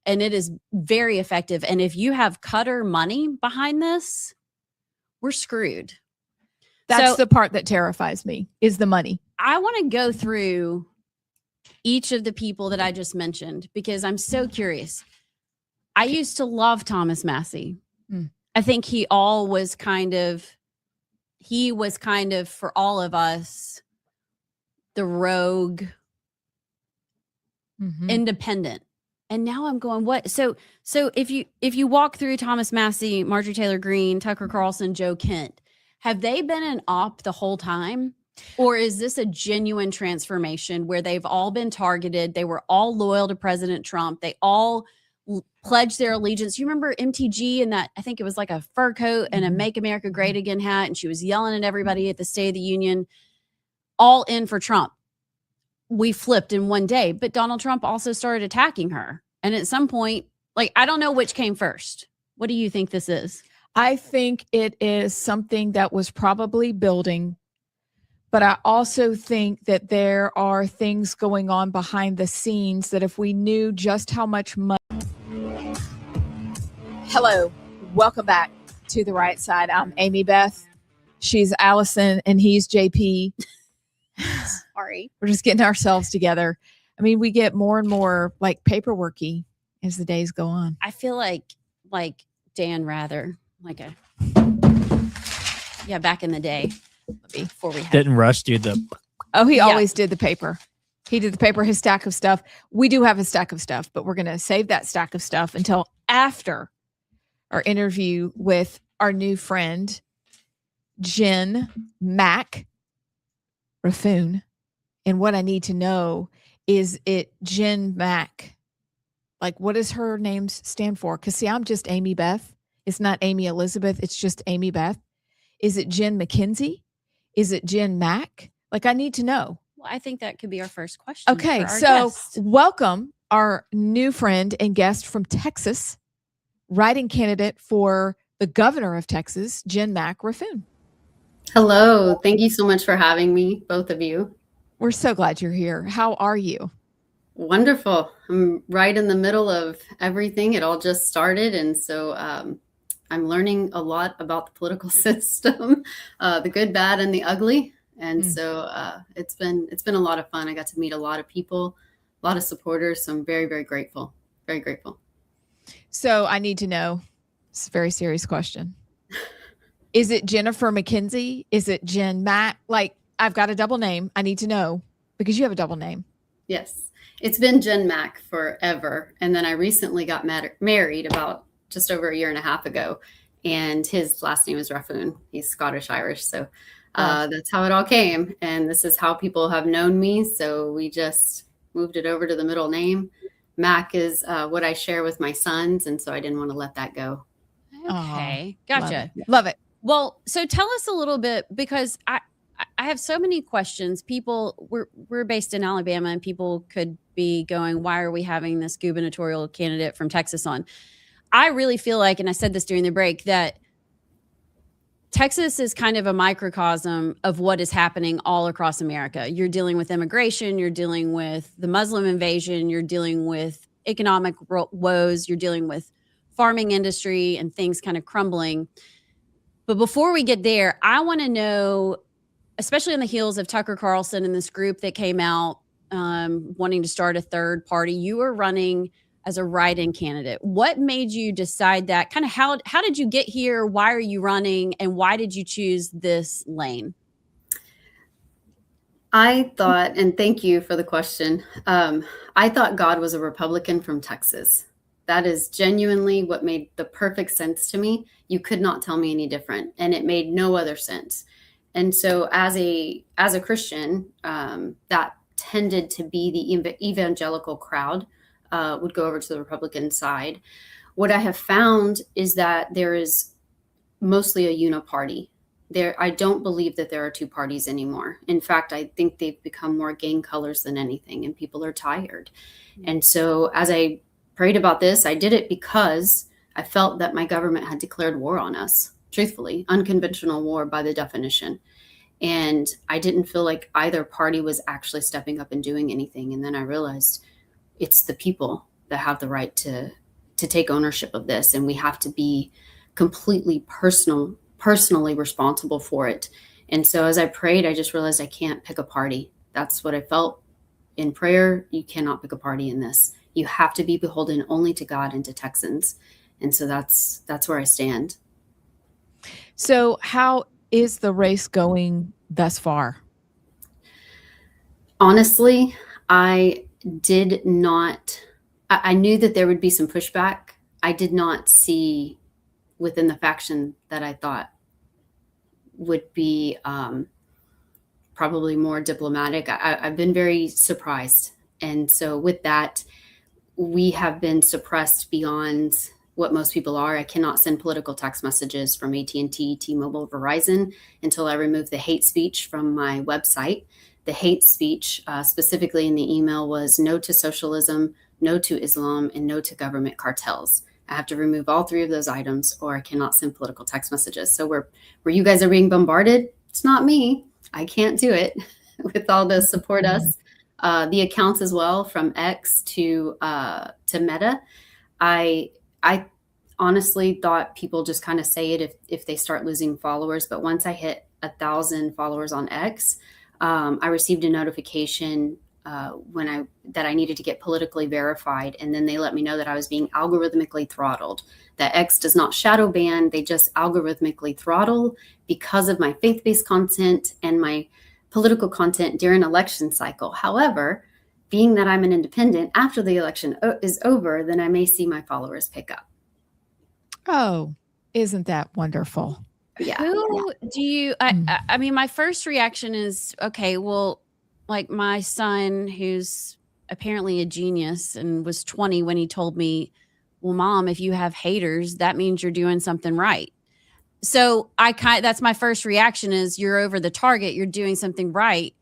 And it is very effective. And if you have Qatar money behind this, we're screwed. That's the part that terrifies me, is the money. I want to go through each of the people that I just mentioned, because I'm so curious. I used to love Thomas Massey. I think he was kind of, for all of us, the rogue, independent. And now I'm going, what? So if you walk through Thomas Massey, Marjorie Taylor Greene, Tucker Carlson, Joe Kent, have they been an op the whole time? Or is this a genuine transformation where they've all been targeted? They were all loyal to President Trump. They all pledged their allegiance. You remember MTG and that, I think it was like a fur coat and a Make America Great Again hat, and she was yelling at everybody at the State of the Union, all in for Trump. We flipped in one day, but Donald Trump also started attacking her. And at some point, I don't know which came first. What do you think this is? I think it is something that was probably building, but I also think that there are things going on behind the scenes that if we knew just how much money. Hello, welcome back to The Right Side. I'm Amy Beth. She's Allison and he's JP. Sorry. We're just getting ourselves together. I mean, we get more and more paperworky as the days go on. I feel like Dan Rather, back in the day, before we didn't Rush do the. Oh, he always did the paper. He did the paper, his stack of stuff. We do have a stack of stuff, but we're going to save that stack of stuff until after our interview with our new friend, Jenn, Mack, Raphoon. And what I need to know is Jenn Mack. What does her name stand for? Because see, I'm just Amy Beth. It's not Amy Elizabeth. It's just Amy Beth. Is it Jenn McKenzie? Is it Jen Mack? Like, I need to know. Well, I think that could be our first question. Okay, for our so guest. welcome our new friend and guest from Texas, writing candidate for the governor of Texas, Jen Mack Raphoon. Hello. Thank you so much for having me, both of you. We're so glad you're here. How are you? Wonderful. I'm right in the middle of everything. It all just started. And so I'm learning a lot about the political system, the good, bad, and the ugly. And so it's been a lot of fun. I got to meet a lot of people, a lot of supporters. So I'm very, very grateful. Very grateful. So I need to know, it's a very serious question. Is it Jennifer McKenzie? Is it Jen Mack? Like, I've got a double name. I need to know because you have a double name. Yes. It's been Jen Mack forever. And then I recently got married about just over a year and a half ago. And his last name is Raphoon. He's Scottish-Irish. So that's how it all came. And this is how people have known me. So we just moved it over to the middle name. Mack is what I share with my sons. And so I didn't want to let that go. Okay. Gotcha. Love it. Well, so tell us a little bit, because I have so many questions. People, we're based in Alabama, and people could be going, why are we having this gubernatorial candidate from Texas on? I really feel like, and I said this during the break, that Texas is kind of a microcosm of what is happening all across America. You're dealing with immigration, you're dealing with the Muslim invasion, you're dealing with economic woes, you're dealing with farming industry and things kind of crumbling. But before we get there, I want to know, especially on the heels of Tucker Carlson and this group that came out wanting to start a third party, you were running as a write-in candidate. What made you decide that? Kind of how did you get here? Why are you running? And why did you choose this lane? I thought, and thank you for the question, I thought God was a Republican from Texas. That is genuinely what made the perfect sense to me. You could not tell me any different, and it made no other sense. And so as a Christian, that tended to be the evangelical crowd would go over to the Republican side. What I have found is that there is mostly a uniparty. I don't believe that there are two parties anymore. In fact, I think they've become more gang colors than anything, and people are tired. And so as I prayed about this, I did it because I felt that my government had declared war on us, truthfully, unconventional war by the definition. And I didn't feel like either party was actually stepping up and doing anything. And then I realized it's the people that have the right to take ownership of this. And we have to be completely personally responsible for it. And so as I prayed, I just realized I can't pick a party. That's what I felt in prayer. You cannot pick a party in this. You have to be beholden only to God and to Texans. And so that's where I stand. So how is the race going thus far? Honestly, I knew that there would be some pushback. I did not see within the faction that I thought would be probably more diplomatic. I've been very surprised. And so with that, we have been suppressed beyond what most people are. I cannot send political text messages from AT&T, T-Mobile, Verizon until I remove the hate speech from my website. The hate speech specifically in the email was no to socialism, no to Islam, and no to government cartels. I have to remove all three of those items or I cannot send political text messages. So where you guys are being bombarded, it's not me. I can't do it with all the support us. The accounts as well, from X to Meta. I honestly thought people just kind of say it if they start losing followers. But once I hit 1,000 followers on X, I received a notification that I needed to get politically verified. And then they let me know that I was being algorithmically throttled. That X does not shadow ban. They just algorithmically throttle because of my faith-based content and my political content during election cycle. However, being that I'm an independent, after the election is over, then I may see my followers pick up. Oh, isn't that wonderful? Yeah. Who do you, I mean, my first reaction is, okay, well, like my son, who's apparently a genius and was 20 when he told me well, Mom, if you have haters, that means you're doing something right. So that's my first reaction is you're over the target. You're doing something right.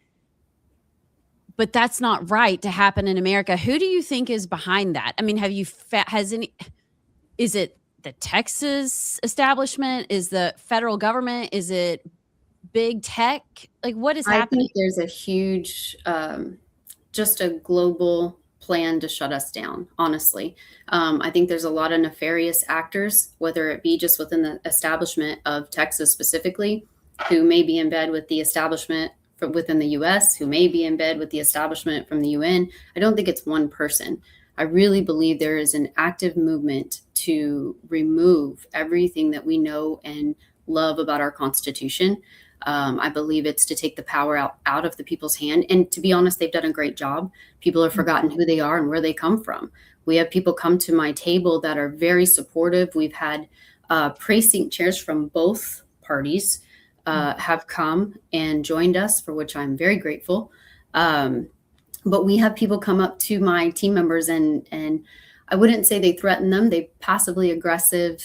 But that's not right to happen in America. Who do you think is behind that? I mean, is it the Texas establishment? Is the federal government? Is it big tech? Like, what is happening? I think there's a huge, just a global plan to shut us down, honestly. I think there's a lot of nefarious actors, whether it be just within the establishment of Texas specifically, who may be in bed with the establishment from within the US, who may be in bed with the establishment from the UN. I don't think it's one person. I really believe there is an active movement to remove everything that we know and love about our Constitution. I believe it's to take the power out of the people's hand. And to be honest, they've done a great job. People have forgotten who they are and where they come from. We have people come to my table that are very supportive. We've had precinct chairs from both parties have come and joined us, for which I'm very grateful. But we have people come up to my team members and I wouldn't say they threaten them. They passively aggressively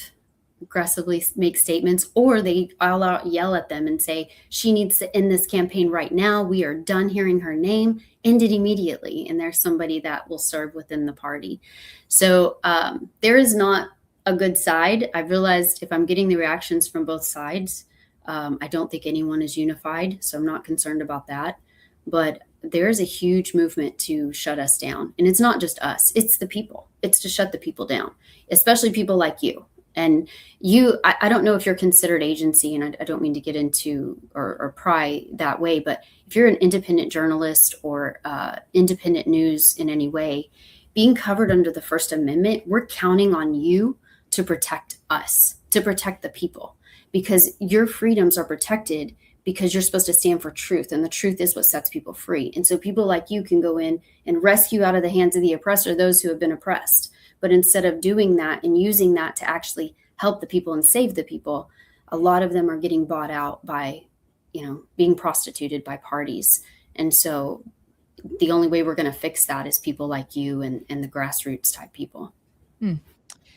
make statements, or they all out yell at them and say, she needs to end this campaign right now. We are done hearing her name. End it immediately. And there's somebody that will serve within the party. So there is not a good side. I've realized if I'm getting the reactions from both sides, I don't think anyone is unified. So I'm not concerned about that. But there's a huge movement to shut us down. And it's not just us, it's the people. It's to shut the people down, especially people like you. And I don't know if you're considered agency, and I don't mean to get into or pry that way, but if you're an independent journalist or independent news in any way, being covered under the First Amendment, we're counting on you to protect us, to protect the people, because your freedoms are protected because you're supposed to stand for truth, and the truth is what sets people free. And so people like you can go in and rescue out of the hands of the oppressor those who have been oppressed. But instead of doing that and using that to actually help the people and save the people, a lot of them are getting bought out by, being prostituted by parties. And so the only way we're going to fix that is people like you and the grassroots type people.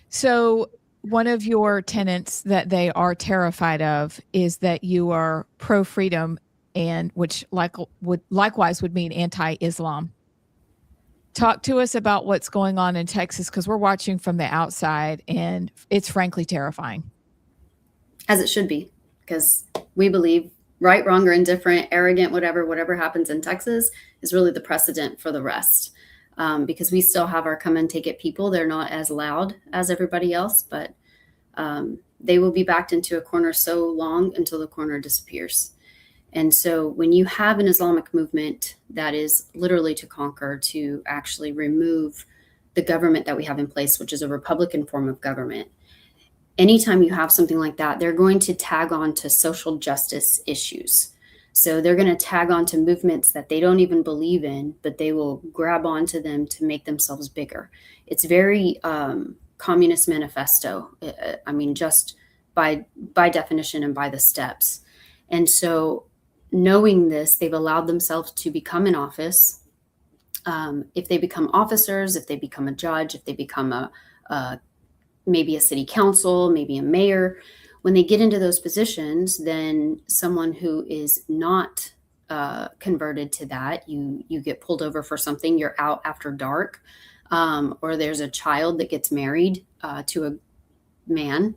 So one of your tenets that they are terrified of is that you are pro-freedom, and which likewise would mean anti-Islam. Talk to us about what's going on in Texas, because we're watching from the outside and it's frankly terrifying. As it should be, because we believe right, wrong, or indifferent, arrogant, whatever happens in Texas is really the precedent for the rest. Because we still have our come and take it people. They're not as loud as everybody else, but they will be backed into a corner so long until the corner disappears. And so when you have an Islamic movement that is literally to conquer, to actually remove the government that we have in place, which is a Republican form of government, anytime you have something like that, they're going to tag on to social justice issues. So they're going to tag on to movements that they don't even believe in, but they will grab onto them to make themselves bigger. It's very communist manifesto. I mean, just by definition and by the steps. And so knowing this, they've allowed themselves to become in office. If they become officers, if they become a judge, if they become maybe a city council, maybe a mayor, when they get into those positions, then someone who is not converted to that, you get pulled over for something, you're out after dark, or there's a child that gets married to a man.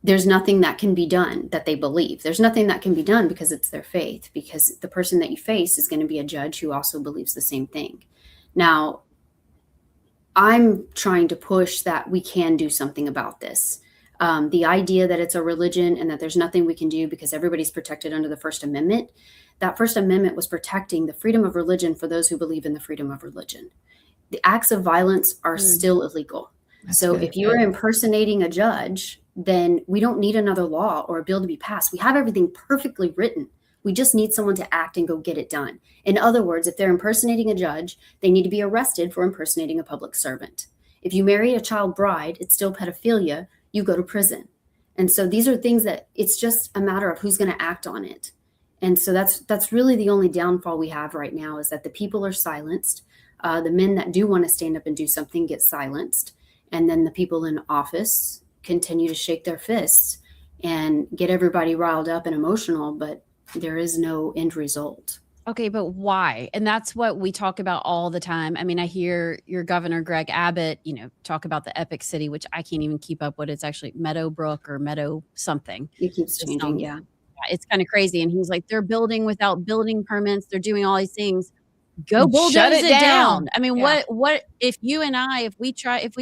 There's nothing that can be done that they believe. There's nothing that can be done because it's their faith, because the person that you face is going to be a judge who also believes the same thing. Now, I'm trying to push that we can do something about this. The idea that it's a religion and that there's nothing we can do because everybody's protected under the First Amendment, that First Amendment was protecting the freedom of religion for those who believe in the freedom of religion. The acts of violence are still illegal. So if you're impersonating a judge, then we don't need another law or a bill to be passed. We have everything perfectly written. We just need someone to act and go get it done. In other words, if they're impersonating a judge, they need to be arrested for impersonating a public servant. If you marry a child bride, it's still pedophilia, you go to prison. And so these are things that it's just a matter of who's going to act on it. And so that's really the only downfall we have right now, is that the people are silenced. The men that do want to stand up and do something get silenced. And then the people in office continue to shake their fists and get everybody riled up and emotional, but there is no end result. Okay, but why? And that's what we talk about all the time. I mean, I hear your governor, Greg Abbott, talk about the epic city, which I can't even keep up what it's actually, Meadowbrook or Meadow something. It keeps changing, yeah. It's kind of crazy. And he's like, they're building without building permits. They're doing all these things. Go bulldoze Shut it it down. down. I mean, Yeah. what if you and I, if we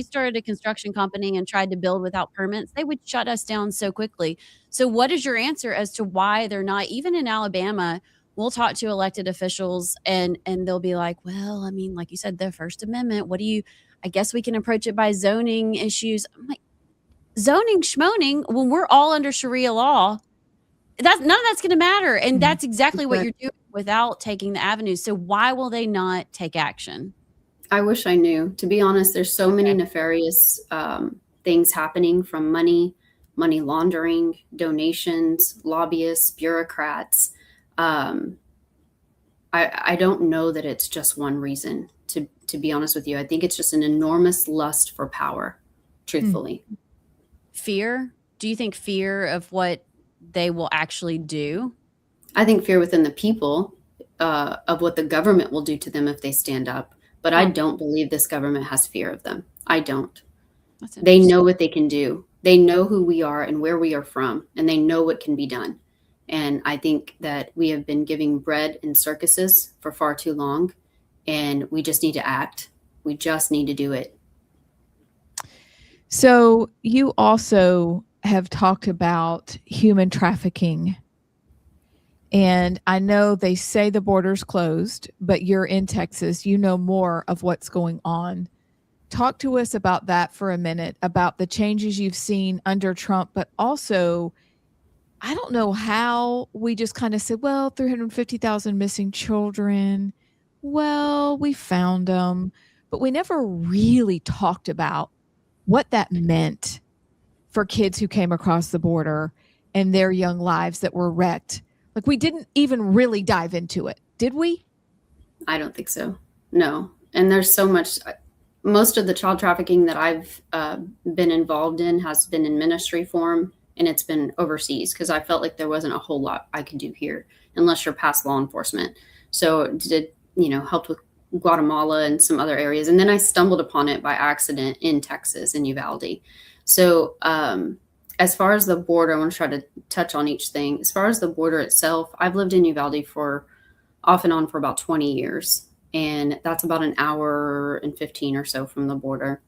started a construction company and tried to build without permits, they would shut us down so quickly. So what is your answer as to why they're not, even in Alabama, we'll talk to elected officials and they'll be like, well, I mean, like you said, the First Amendment, I guess we can approach it by zoning issues. I'm like, zoning schmoning, when we're all under Sharia law, none of that's going to matter. And that's exactly what you're doing without taking the avenues. So why will they not take action? I wish I knew. To be honest, there's so many nefarious things happening, from money laundering, donations, lobbyists, bureaucrats. I don't know that it's just one reason, to be honest with you. I think it's just an enormous lust for power, truthfully. Fear? Do you think fear of what they will actually do? I think fear within the people of what the government will do to them if they stand up. But I don't believe this government has fear of them. I don't. They know what they can do. They know who we are and where we are from, and they know what can be done. And I think that we have been giving bread and circuses for far too long, and we just need to act. We just need to do it. So you also have talked about human trafficking. And I know they say the border's closed, but you're in Texas. You know more of what's going on. Talk to us about that for a minute, about the changes you've seen under Trump, but also, I don't know how we just kind of said, well, 350,000 missing children. Well, we found them, but we never really talked about what that meant for kids who came across the border and their young lives that were wrecked. Like, we didn't even really dive into it, did we? I don't think so. No. And there's so much. Most of the child trafficking that I've been involved in has been in ministry form, and it's been overseas because I felt like there wasn't a whole lot I could do here unless you're past law enforcement. So helped with Guatemala and some other areas. And then I stumbled upon it by accident in Texas, in Uvalde. So as far as the border, I want to try to touch on each thing. As far as the border itself, I've lived in Uvalde for off and on for about 20 years. And that's about an hour and 15 or so from the border.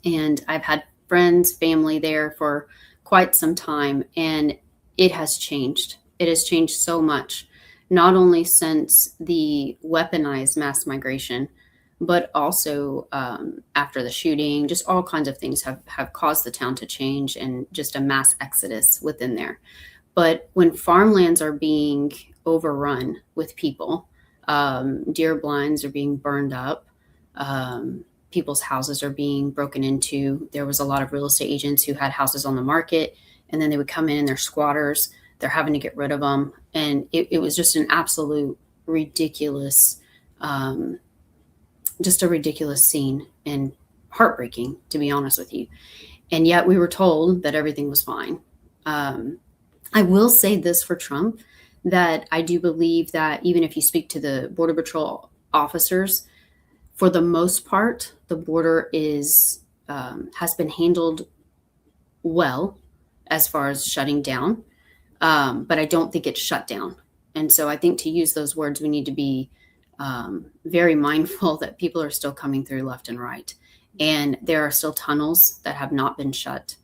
And I've had friends, family there for quite some time. And it has changed. It has changed so much, not only since the weaponized mass migration, but also after the shooting. Just all kinds of things have caused the town to change, and just a mass exodus within there. But when farmlands are being overrun with people, deer blinds are being burned up, people's houses are being broken into. There was a lot of real estate agents who had houses on the market, and then they would come in and they're squatters. They're having to get rid of them. And it was just an absolute ridiculous, just a ridiculous scene, and heartbreaking, to be honest with you. And yet we were told that everything was fine. I will say this for Trump, that I do believe that even if you speak to the Border Patrol officers, for the most part, the border has been handled well as far as shutting down. But I don't think it's shut down. And so I think, to use those words, we need to be very mindful that people are still coming through left and right. And there are still tunnels that have not been shut.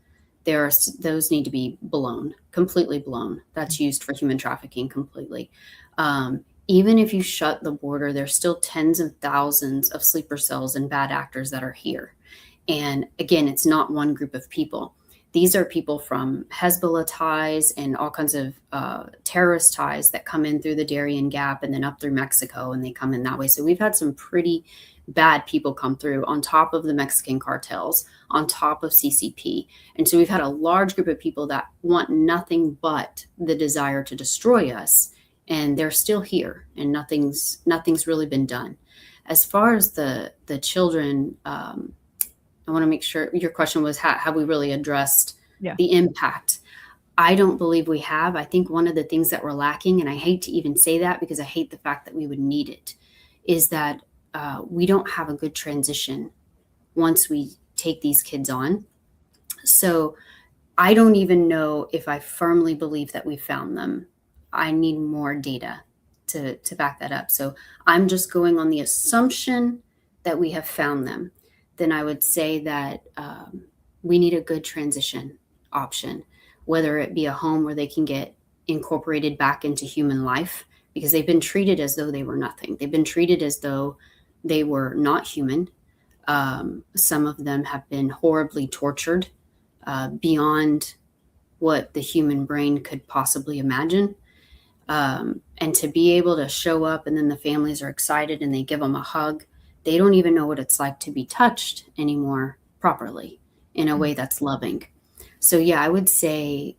Those need to be blown, completely blown. That's used for human trafficking completely. Even if you shut the border, there's still tens of thousands of sleeper cells and bad actors that are here. And again, it's not one group of people. These are people from Hezbollah ties and all kinds of terrorist ties that come in through the Darien Gap and then up through Mexico, and they come in that way. So we've had some pretty bad people come through, on top of the Mexican cartels, on top of CCP. And so we've had a large group of people that want nothing but the desire to destroy us, and they're still here, and nothing's really been done. As far as the children I want to make sure your question was, have we really addressed Yeah. the impact? I don't believe we have. I think one of the things that we're lacking, and I hate to even say that because I hate the fact that we would need it, is that we don't have a good transition once we take these kids on. So I don't even know if I firmly believe that we found them. I need more data to back that up. So I'm just going on the assumption that we have found them. Then I would say that we need a good transition option, whether it be a home where they can get incorporated back into human life, because they've been treated as though they were nothing. They've been treated as though they were not human. Some of them have been horribly tortured beyond what the human brain could possibly imagine. And to be able to show up and then the families are excited and they give them a hug. They don't even know what it's like to be touched anymore properly in a way that's loving. So yeah, I would say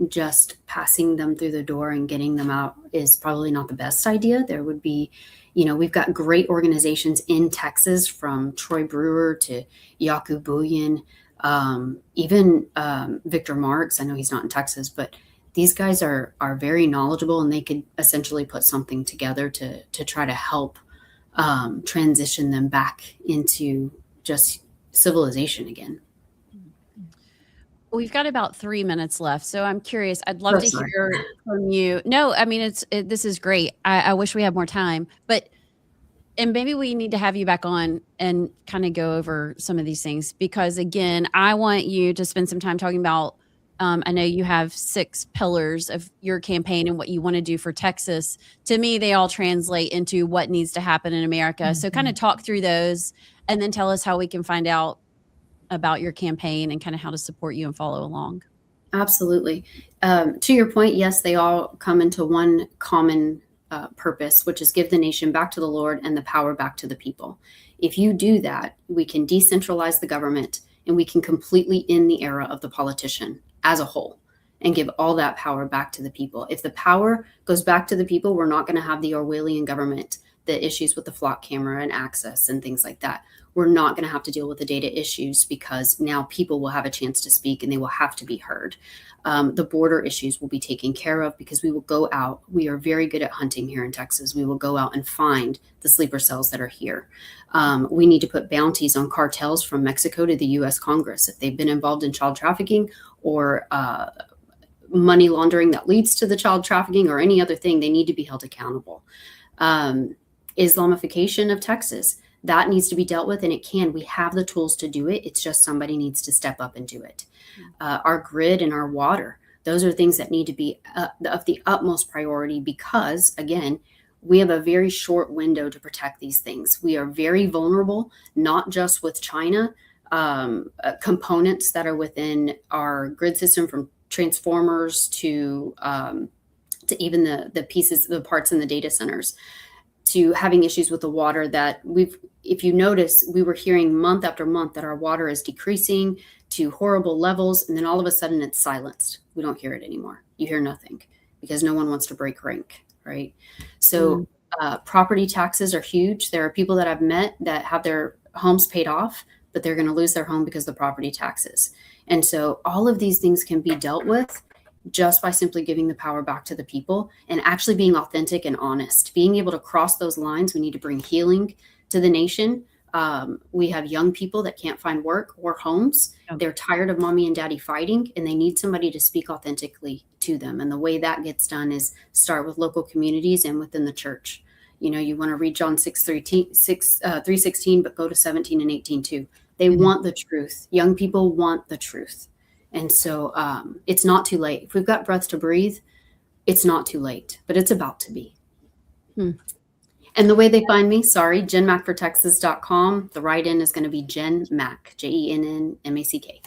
just passing them through the door and getting them out is probably not the best idea. There would be, we've got great organizations in Texas, from Troy Brewer to Yaku Bullion, even Victor Marks. I know he's not in Texas, but these guys are very knowledgeable, and they could essentially put something together to try to help transition them back into just civilization again. We've got about 3 minutes left, so I'm curious. I'd love to hear from you. No, I mean, this is great. I wish we had more time, and maybe we need to have you back on and kind of go over some of these things, because again, I want you to spend some time talking about, I know you have 6 pillars of your campaign and what you want to do for Texas. To me, they all translate into what needs to happen in America. Mm-hmm. So kind of talk through those and then tell us how we can find out about your campaign and kind of how to support you and follow along. Absolutely. To your point, yes, they all come into one common purpose, which is give the nation back to the Lord and the power back to the people. If you do that, we can decentralize the government, and we can completely end the era of the politician as a whole and give all that power back to the people. If the power goes back to the people, we're not going to have the Orwellian government, the issues with the flock camera and access and things like that. We're not going to have to deal with the data issues, because now people will have a chance to speak and they will have to be heard. The border issues will be taken care of, because we will go out. We are very good at hunting here in Texas. We will go out and find the sleeper cells that are here. We need to put bounties on cartels from Mexico to the U.S. Congress. If they've been involved in child trafficking or money laundering that leads to the child trafficking or any other thing, they need to be held accountable. Islamification of Texas, that needs to be dealt with, and it can. We have the tools to do it. It's just somebody needs to step up and do it. Our grid and our water, those are things that need to be of the utmost priority, because, again, we have a very short window to protect these things. We are very vulnerable, not just with China, components that are within our grid system, from transformers to even the pieces, the parts in the data centers, to having issues with the water that if you notice, we were hearing month after month that our water is decreasing to horrible levels. And then all of a sudden it's silenced. We don't hear it anymore. You hear nothing, because no one wants to break rank, right? So property taxes are huge. There are people that I've met that have their homes paid off, but they're going to lose their home because of the property taxes. And so all of these things can be dealt with just by simply giving the power back to the people and actually being authentic and honest, being able to cross those lines. We need to bring healing to the nation. We have young people that can't find work or homes. They're tired of mommy and daddy fighting, and they need somebody to speak authentically to them. And the way that gets done is start with local communities and within the church. You want to read John 3:16, but go to 17 and 18 too. They want the truth. Young people want the truth. And so it's not too late. If we've got breath to breathe, it's not too late, but it's about to be. And the way they find me, JennMackforTexas.com. The write-in is going to be Jenn Mack, JENNMACK.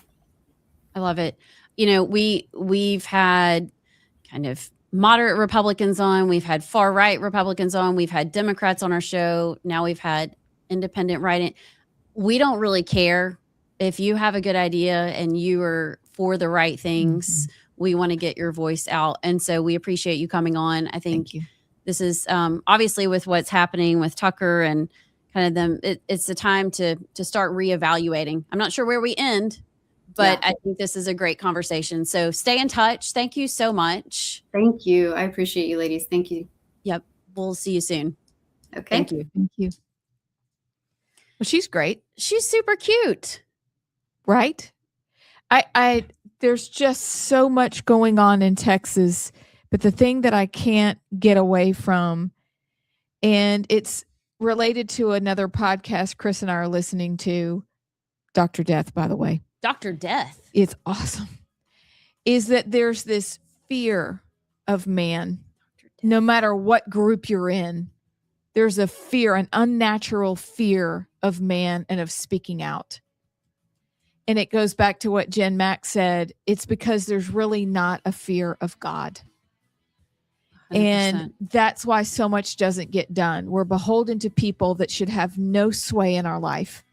I love it. We've had kind of moderate Republicans on. We've had far right Republicans on. We've had Democrats on our show. Now we've had independent write-in. We don't really care. If you have a good idea and you are for the right things, we want to get your voice out. And so we appreciate you coming on. I think this is obviously with what's happening with Tucker and kind of them. It's the time to start reevaluating. I'm not sure where we end, but I think this is a great conversation. So stay in touch. Thank you so much. Thank you. I appreciate you, ladies. Thank you. Yep. We'll see you soon. Okay. Thank you. Thank you. Well, she's great. She's super cute. Right? I there's just so much going on in Texas, but the thing that I can't get away from, and it's related to another podcast Chris and I are listening to, Dr. Death, by the way. Dr. Death. It's awesome. Is that there's this fear of man, no matter what group you're in. There's a fear, an unnatural fear of man and of speaking out. And it goes back to what Jenn Mack said. It's because there's really not a fear of God. 100%. And that's why so much doesn't get done. We're beholden to people that should have no sway in our life.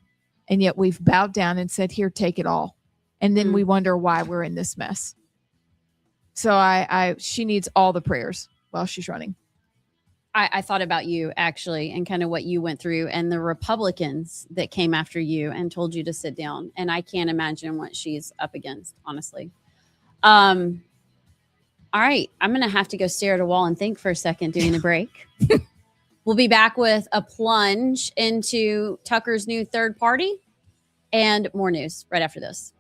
And yet we've bowed down and said, here, take it all. And then we wonder why we're in this mess. So she needs all the prayers while she's running. I thought about you actually and kind of what you went through and the Republicans that came after you and told you to sit down. And I can't imagine what she's up against, honestly. All right. I'm going to have to go stare at a wall and think for a second during the break. We'll be back with a plunge into Tucker's new third party and more news right after this.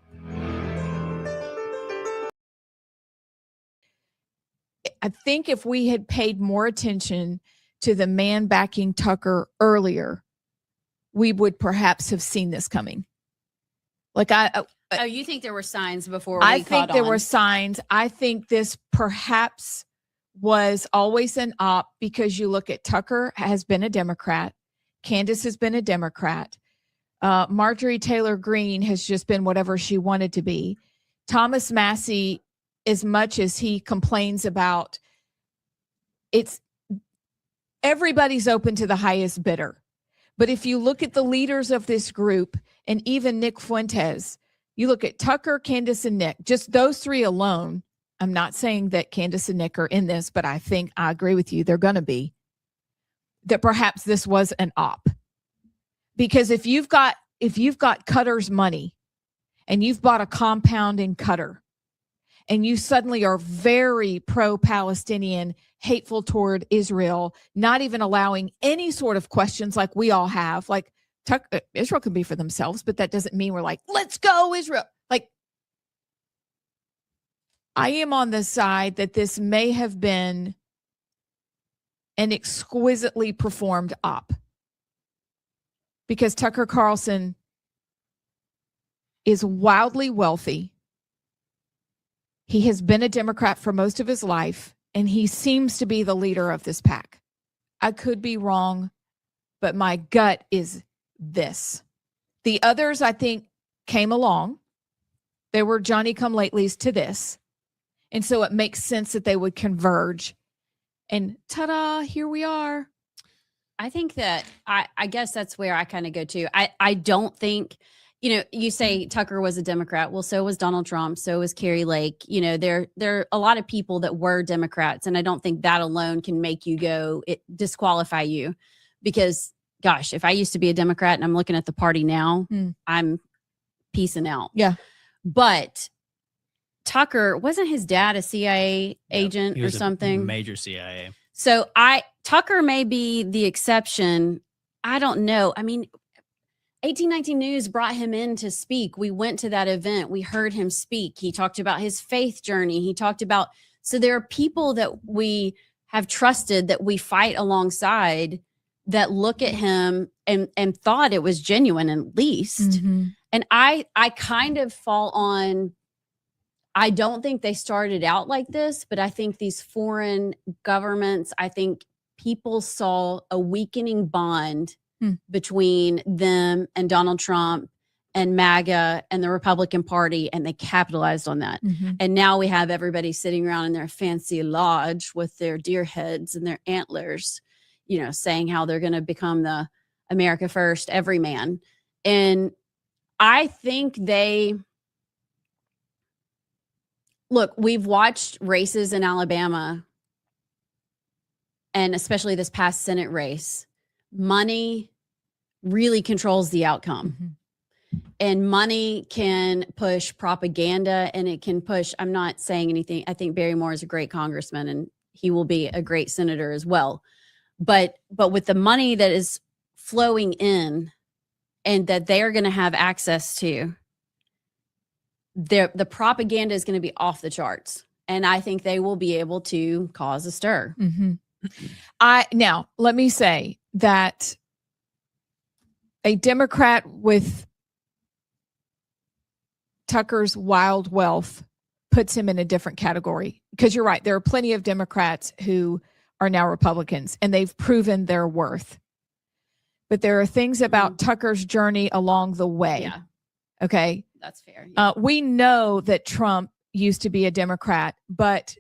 I think if we had paid more attention to the man backing Tucker earlier, we would perhaps have seen this coming. Like oh, you think there were signs before we I caught think there on? were signs. I think this perhaps was always an op because you look at Tucker has been a Democrat. Candace has been a Democrat. Marjorie Taylor Greene has just been whatever she wanted to be. Thomas Massey, as much as he complains about, it's everybody's open to the highest bidder. But if you look at the leaders of this group and even Nick Fuentes, you look at Tucker, Candace, and Nick, just those three alone. I'm not saying that Candace and Nick are in this, but I think I agree with you. They're going to be. That perhaps this was an op. Because if you've got Qatar's money and you've bought a compound in Qatar, and you suddenly are very pro-Palestinian, hateful toward Israel, not even allowing any sort of questions like we all have. Like Israel can be for themselves, but that doesn't mean we're like, let's go Israel. Like, I am on the side that this may have been an exquisitely performed op. Because Tucker Carlson is wildly wealthy. He has been a Democrat for most of his life, and he seems to be the leader of this pack. I could be wrong, but my gut is this. The others, I think, came along. They were Johnny-come-latelys to this. And so it makes sense that they would converge. And ta-da, here we are. I think that I guess that's where I kind of go to. I don't think, you say Tucker was a Democrat. Well, so was Donald Trump. So was Carrie Lake. There are a lot of people that were Democrats. And I don't think that alone can make you disqualify you. Because, gosh, if I used to be a Democrat and I'm looking at the party now, I'm peacing out. Yeah. But Tucker, wasn't his dad a CIA agent or something? Major CIA. So Tucker may be the exception. I don't know. I mean, 1819 News brought him in to speak. We went to that event. We heard him speak. He talked about his faith journey. He talked about, so there are people that we have trusted that we fight alongside that look at him and thought it was genuine at least. Mm-hmm. And I kind of fall on, I don't think they started out like this, but I think these foreign governments, I think people saw a weakening bond between them and Donald Trump and MAGA and the Republican Party, and they capitalized on that. Mm-hmm. And now we have everybody sitting around in their fancy lodge with their deer heads and their antlers, saying how they're going to become the America First everyman. And I think look, we've watched races in Alabama, and especially this past Senate race. Money really controls the outcome. And money can push propaganda, and it can push, I'm not saying anything. I think Barry Moore is a great congressman, and he will be a great senator as well. But with the money that is flowing in and that they are going to have access to, the propaganda is going to be off the charts. And I think they will be able to cause a stir. Now, let me say that a Democrat with Tucker's wild wealth puts him in a different category, because you're right. There are plenty of Democrats who are now Republicans, and they've proven their worth. But there are things about Tucker's journey along the way. Yeah. Okay. That's fair. We know that Trump used to be a Democrat, but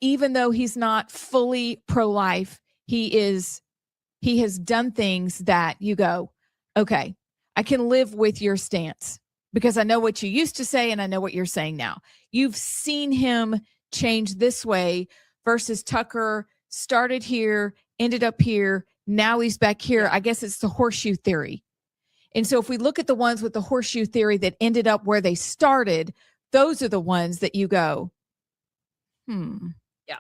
even though he's not fully pro-life, he has done things that you go, okay, I can live with your stance because I know what you used to say and I know what you're saying now. You've seen him change this way versus Tucker started here, ended up here, now he's back here. I guess it's the horseshoe theory. And so if we look at the ones with the horseshoe theory that ended up where they started, those are the ones that you go, Yeah.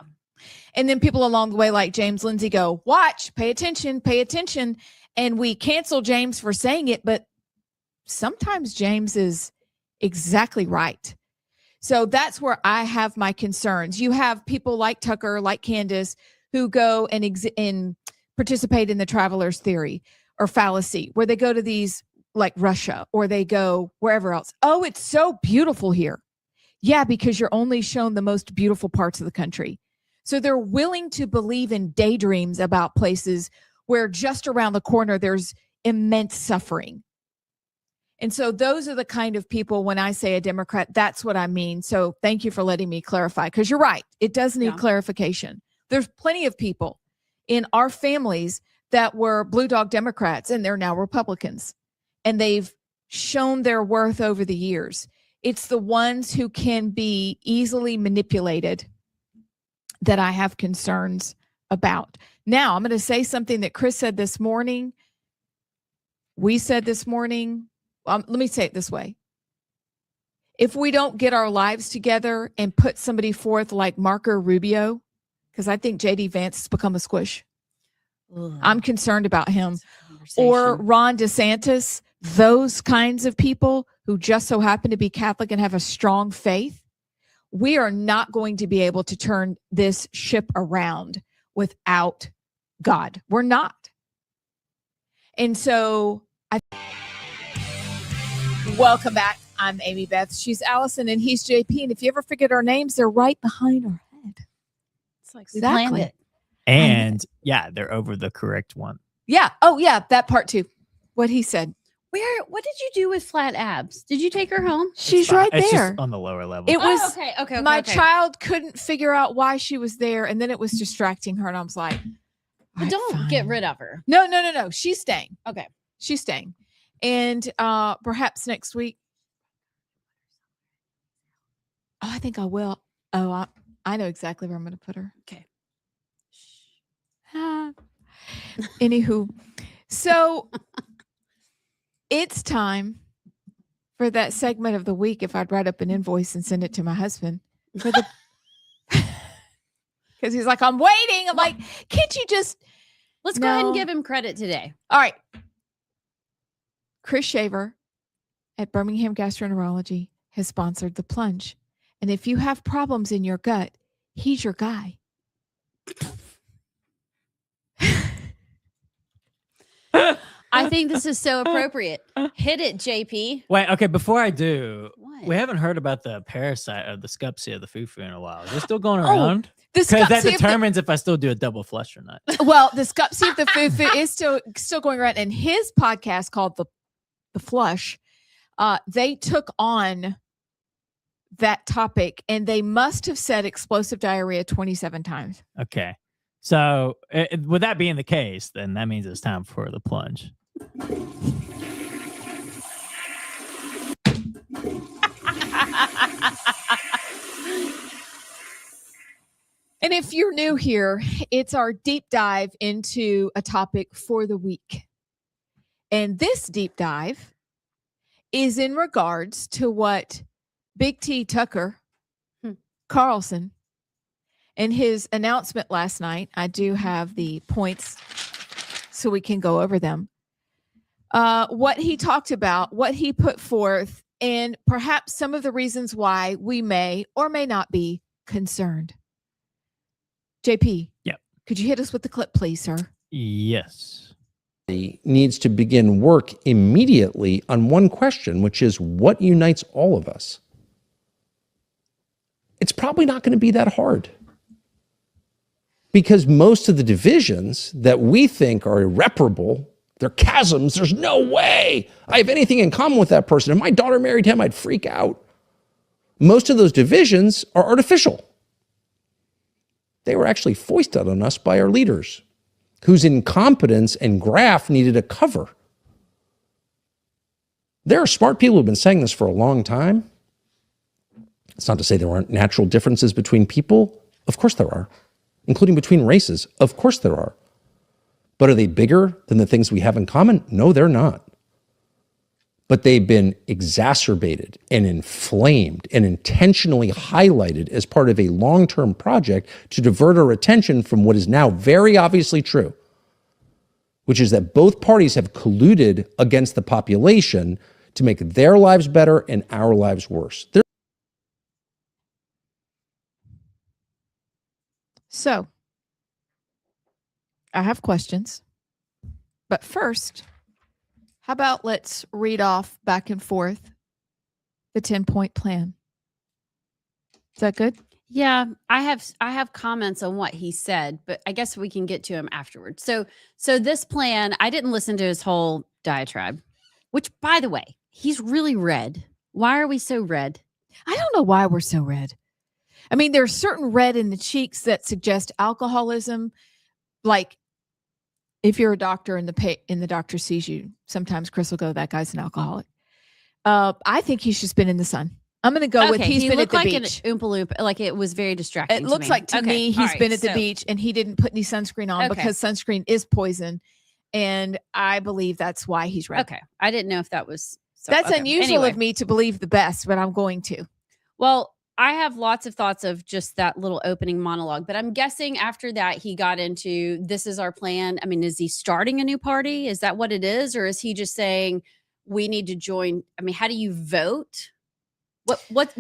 And then people along the way, like James Lindsay, go, watch, pay attention, pay attention. And we cancel James for saying it, but sometimes James is exactly right. So that's where I have my concerns. You have people like Tucker, like Candace, who go and participate in the traveler's theory or fallacy, where they go to these like Russia or they go wherever else. Oh, it's so beautiful here. Yeah, because you're only shown the most beautiful parts of the country. So they're willing to believe in daydreams about places where just around the corner there's immense suffering. And so those are the kind of people, when I say a Democrat, that's what I mean. So thank you for letting me clarify, because you're right. It does need clarification. There's plenty of people in our families that were Blue Dog Democrats and they're now Republicans, and they've shown their worth over the years. It's the ones who can be easily manipulated that I have concerns about. Now, I'm going to say something that Chris said this morning. We said this morning. Let me say it this way. If we don't get our lives together and put somebody forth like Marco Rubio, because I think JD Vance has become a squish. I'm concerned about him. Or Ron DeSantis, those kinds of people who just so happen to be Catholic and have a strong faith, we are not going to be able to turn this ship around without God. We're not. And so welcome back. I'm Amy Beth. She's Allison and he's JP. And if you ever forget our names, they're right behind our head. It's like we planned it. And yeah, they're over the correct one. Yeah. Oh, yeah. That part too. What he said. What did you do with flat abs? Did you take her home? She's right It's there. just on the lower level. It was okay. My child couldn't figure out why she was there, and then it was distracting her, and I was like, but don't get rid of her. No. She's staying. Okay. She's staying. And perhaps next week. Oh, I think I will. Oh, I know exactly where I'm going to put her. Okay. Anywho, so it's time for that segment of the week. If I'd write up an invoice and send it to my husband for the, because he's like, I'm waiting. I'm like, can't you just let's go ahead and give him credit today. All right. Chris Shaver at Birmingham Gastroenterology has sponsored the plunge. And if you have problems in your gut, he's your guy. I think this is so appropriate. Hit it, JP. Wait, okay, before I do, we haven't heard about the parasite of the scupsia of the fufu in a while. Is it still going around? Because that determines if I still do a double flush or not. Well, the scupsia of the fufu is still going around. And his podcast called The Flush, they took on that topic and they must have said explosive diarrhea 27 times. Okay. So with that being the case, then that means it's time for the plunge. And if you're new here, it's our deep dive into a topic for the week. And this deep dive is in regards to what Big T Tucker Carlson and his announcement last night. I do have the points so we can go over them. What he talked about, what he put forth, and perhaps some of the reasons why we may or may not be concerned. JP, could you hit us with the clip, please, sir? Yes. Needs to begin work immediately on one question, which is what unites all of us. It's probably not going to be that hard, because most of the divisions that we think are irreparable, they're chasms. There's no way I have anything in common with that person. If my daughter married him, I'd freak out. Most of those divisions are artificial. They were actually foisted on us by our leaders, whose incompetence and graft needed a cover. There are smart people who've been saying this for a long time. It's not to say there aren't natural differences between people. Of course there are, including between races. Of course there are. But are they bigger than the things we have in common? No, they're not. But they've been exacerbated and inflamed and intentionally highlighted as part of a long-term project to divert our attention from what is now very obviously true, which is that both parties have colluded against the population to make their lives better and our lives worse. So, I have questions. But first, how about let's read off back and forth the 10-point plan. Is that good? Yeah, I have comments on what he said, but I guess we can get to him afterwards. So this plan, I didn't listen to his whole diatribe, which, by the way, he's really red. Why are we so red? I don't know why we're so red. I mean, there's certain red in the cheeks that suggest alcoholism. Like, if you're a doctor and the doctor sees you, sometimes Chris will go, that guy's an alcoholic. I think he's just been in the sun. I'm going to go with he's been at the like beach. An Oompa Loompa, like it was very distracting. It looks like to me he's been at the so- beach and he didn't put any sunscreen on because sunscreen is poison. And I believe that's why he's red. Okay. I didn't know if that was. That's unusual of me to believe the best, but I'm going to. Well, I have lots of thoughts of just that little opening monologue, but I'm guessing after that he got into this is our plan. I mean, is he starting a new party? Is that what it is? Or is he just saying we need to join? I mean, how do you vote? What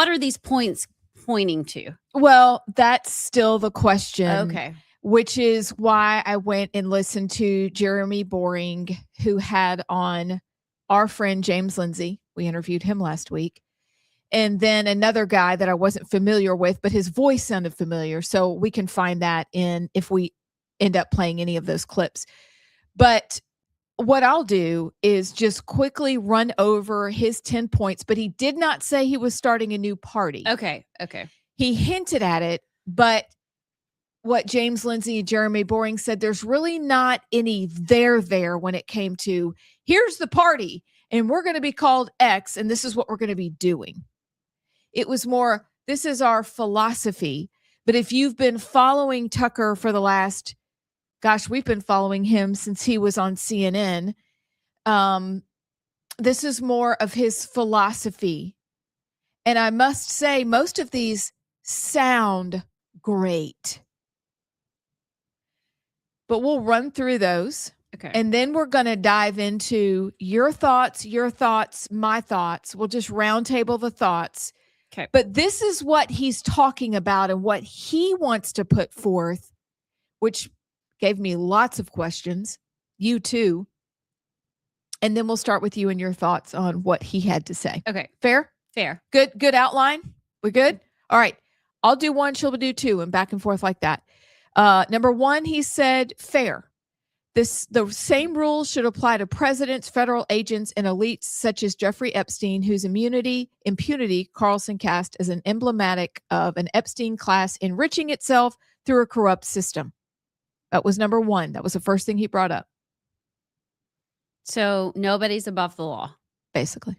are these points pointing to? Well, that's still the question. Okay. Which is why I went and listened to Jeremy Boring, who had on our friend James Lindsay. We interviewed him last week. And then another guy that I wasn't familiar with, but his voice sounded familiar. So we can find that in if we end up playing any of those clips. But what I'll do is just quickly run over his 10 points, but he did not say he was starting a new party. Okay. He hinted at it, but what James Lindsay and Jeremy Boring said, there's really not any there when it came to here's the party and we're going to be called X and this is what we're going to be doing. It was more, this is our philosophy. But if you've been following Tucker for the last, we've been following him since he was on CNN. This is more of his philosophy. And I must say, most of these sound great. But we'll run through those. Okay. And then we're going to dive into your thoughts, my thoughts. We'll just roundtable the thoughts. Okay. But this is what he's talking about and what he wants to put forth, which gave me lots of questions. You too. And then we'll start with you and your thoughts on what he had to say. Okay. Fair? Fair. Good outline? We good? All right. I'll do one, she'll do two, and back and forth like that. Number one, he said fair. The same rules should apply to presidents, federal agents, and elites such as Jeffrey Epstein, whose impunity Carlson cast as an emblematic of an Epstein class enriching itself through a corrupt system. That was number one. That was the first thing he brought up. So nobody's above the law. Basically.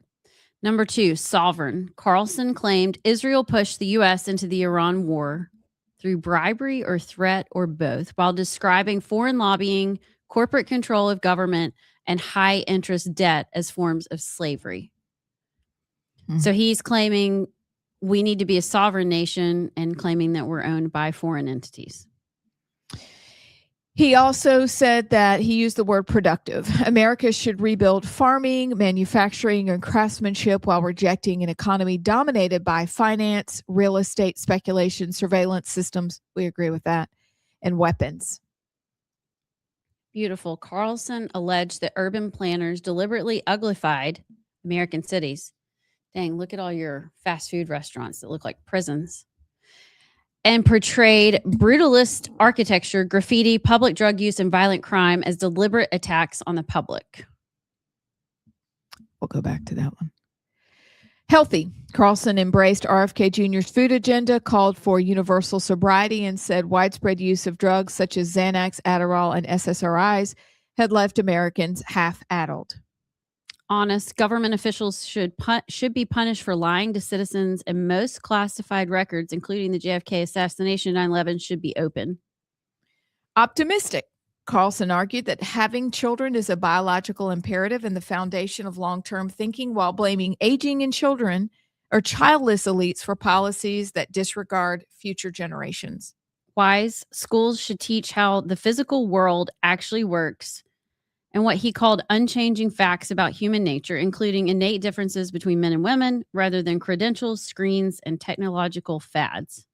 Number two, sovereign. Carlson claimed Israel pushed the U.S. into the Iran war through bribery or threat or both, while describing foreign lobbying, corporate control of government, and high interest debt as forms of slavery. So he's claiming we need to be a sovereign nation and claiming that we're owned by foreign entities. He also said that he used the word productive. America should rebuild farming, manufacturing, and craftsmanship while rejecting an economy dominated by finance, real estate speculation, surveillance systems. We agree with that. And weapons. Beautiful. Carlson alleged that urban planners deliberately uglified American cities. Dang, look at all your fast food restaurants that look like prisons. And portrayed brutalist architecture, graffiti, public drug use, and violent crime as deliberate attacks on the public. We'll go back to that one. Healthy. Carlson embraced RFK Jr.'s food agenda, called for universal sobriety, and said widespread use of drugs such as Xanax, Adderall, and SSRIs had left Americans half-addled. Honest, government officials should be punished for lying to citizens, and most classified records, including the JFK assassination and 9/11, should be open. Optimistic. Carlson argued that having children is a biological imperative and the foundation of long-term thinking, while blaming aging and children or childless elites for policies that disregard future generations. Wise, schools should teach how the physical world actually works and what he called unchanging facts about human nature, including innate differences between men and women, rather than credentials, screens, and technological fads.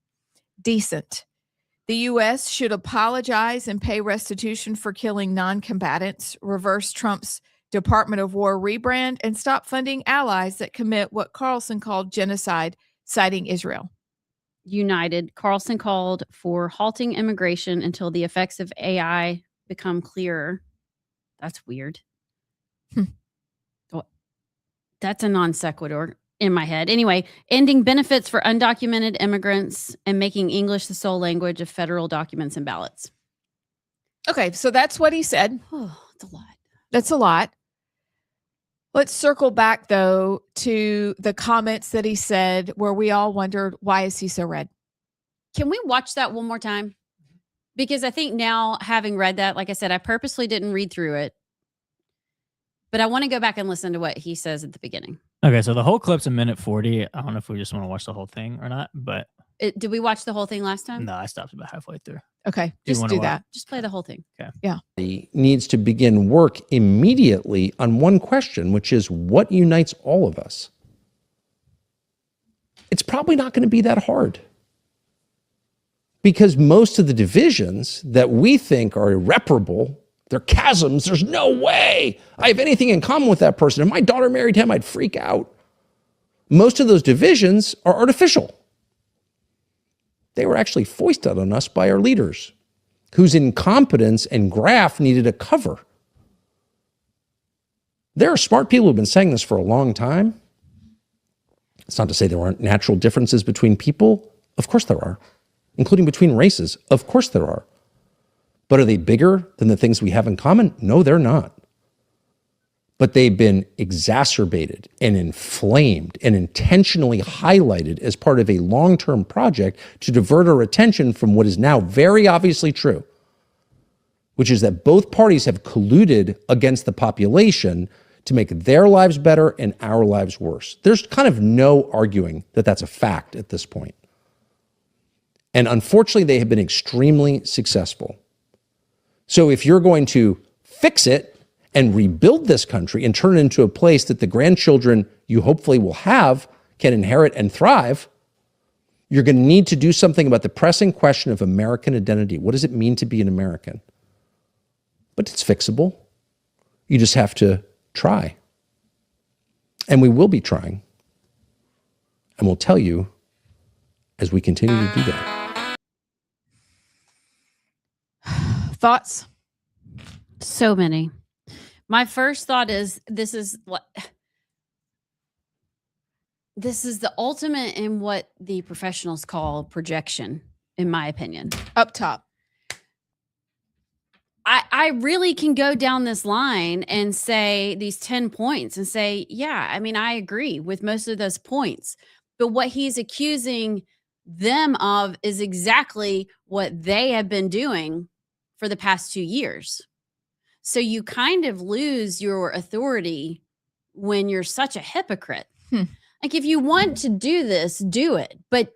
Decent. The U.S. should apologize and pay restitution for killing non-combatants, reverse Trump's Department of War rebrand, and stop funding allies that commit what Carlson called genocide, citing Israel. United, Carlson called for halting immigration until the effects of AI become clearer. That's weird. That's a non sequitur in my head. Anyway, ending benefits for undocumented immigrants and making English the sole language of federal documents and ballots. Okay, so that's what he said. Oh, that's a lot. That's a lot. Let's circle back, though, to the comments that he said where we all wondered, why is he so red? Can we watch that one more time? Because I think now, having read that, like I said, I purposely didn't read through it, but I want to go back and listen to what he says at the beginning. Okay, so the whole clip's a minute 40. I don't know if we just want to watch the whole thing or not, but Did we watch the whole thing last time? no, I stopped about halfway through. Okay, you just wanna do watch? that. Just play the whole thing. Okay. Yeah. He needs to begin work immediately on one question, which is what unites all of us. It's probably not going to be that hard, because most of the divisions that we think are irreparable, they're chasms. There's no way I have anything in common with that person. If my daughter married him, I'd freak out. Most of those divisions are artificial. They were actually foisted on us by our leaders, whose incompetence and graft needed a cover. There are smart people who've been saying this for a long time. It's not to say there aren't natural differences between people. Of course there are, including between races. Of course there are. But are they bigger than the things we have in common? No, they're not. But they've been exacerbated and inflamed and intentionally highlighted as part of a long-term project to divert our attention from what is now very obviously true, which is that both parties have colluded against the population to make their lives better and our lives worse. There's kind of no arguing that that's a fact at this point. And unfortunately, they have been extremely successful. So if you're going to fix it and rebuild this country and turn it into a place that the grandchildren you hopefully will have can inherit and thrive, you're going to need to do something about the pressing question of American identity. What does it mean to be an American? But it's fixable. You just have to try. And we will be trying. And we'll tell you as we continue to do that. Thoughts? So many. My first thought is this is the ultimate in what the professionals call projection, in my opinion. Up top. I really can go down this line and say these 10 points and say, yeah, I mean, I agree with most of those points. But what he's accusing them of is exactly what they have been doing for the past 2 years. So you kind of lose your authority when you're such a hypocrite. Like if you want to do this, do it. But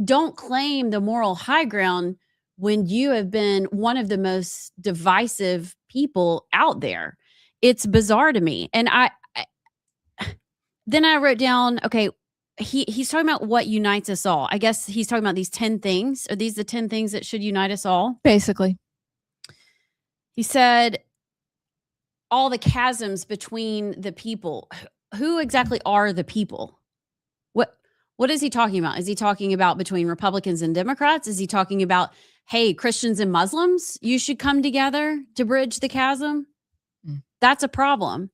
don't claim the moral high ground when you have been one of the most divisive people out there. It's bizarre to me. And then I wrote down, okay, he's talking about what unites us all. I guess he's talking about these 10 things. Are these the 10 things that should unite us all? Basically. He said all the chasms between the people. Who exactly are the people? What is he talking about? Is he talking about between Republicans and Democrats? Is he talking about, hey, Christians and Muslims, you should come together to bridge the chasm? That's a problem.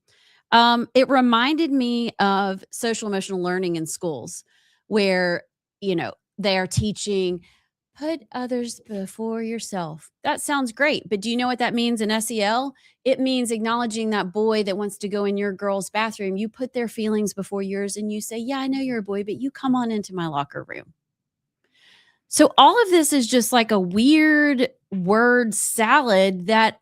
It reminded me of social emotional learning in schools where, they are teaching, put others before yourself. That sounds great. But do you know what that means in SEL? It means acknowledging that boy that wants to go in your girl's bathroom. You put their feelings before yours and you say, yeah, I know you're a boy, but you come on into my locker room. So all of this is just like a weird word salad that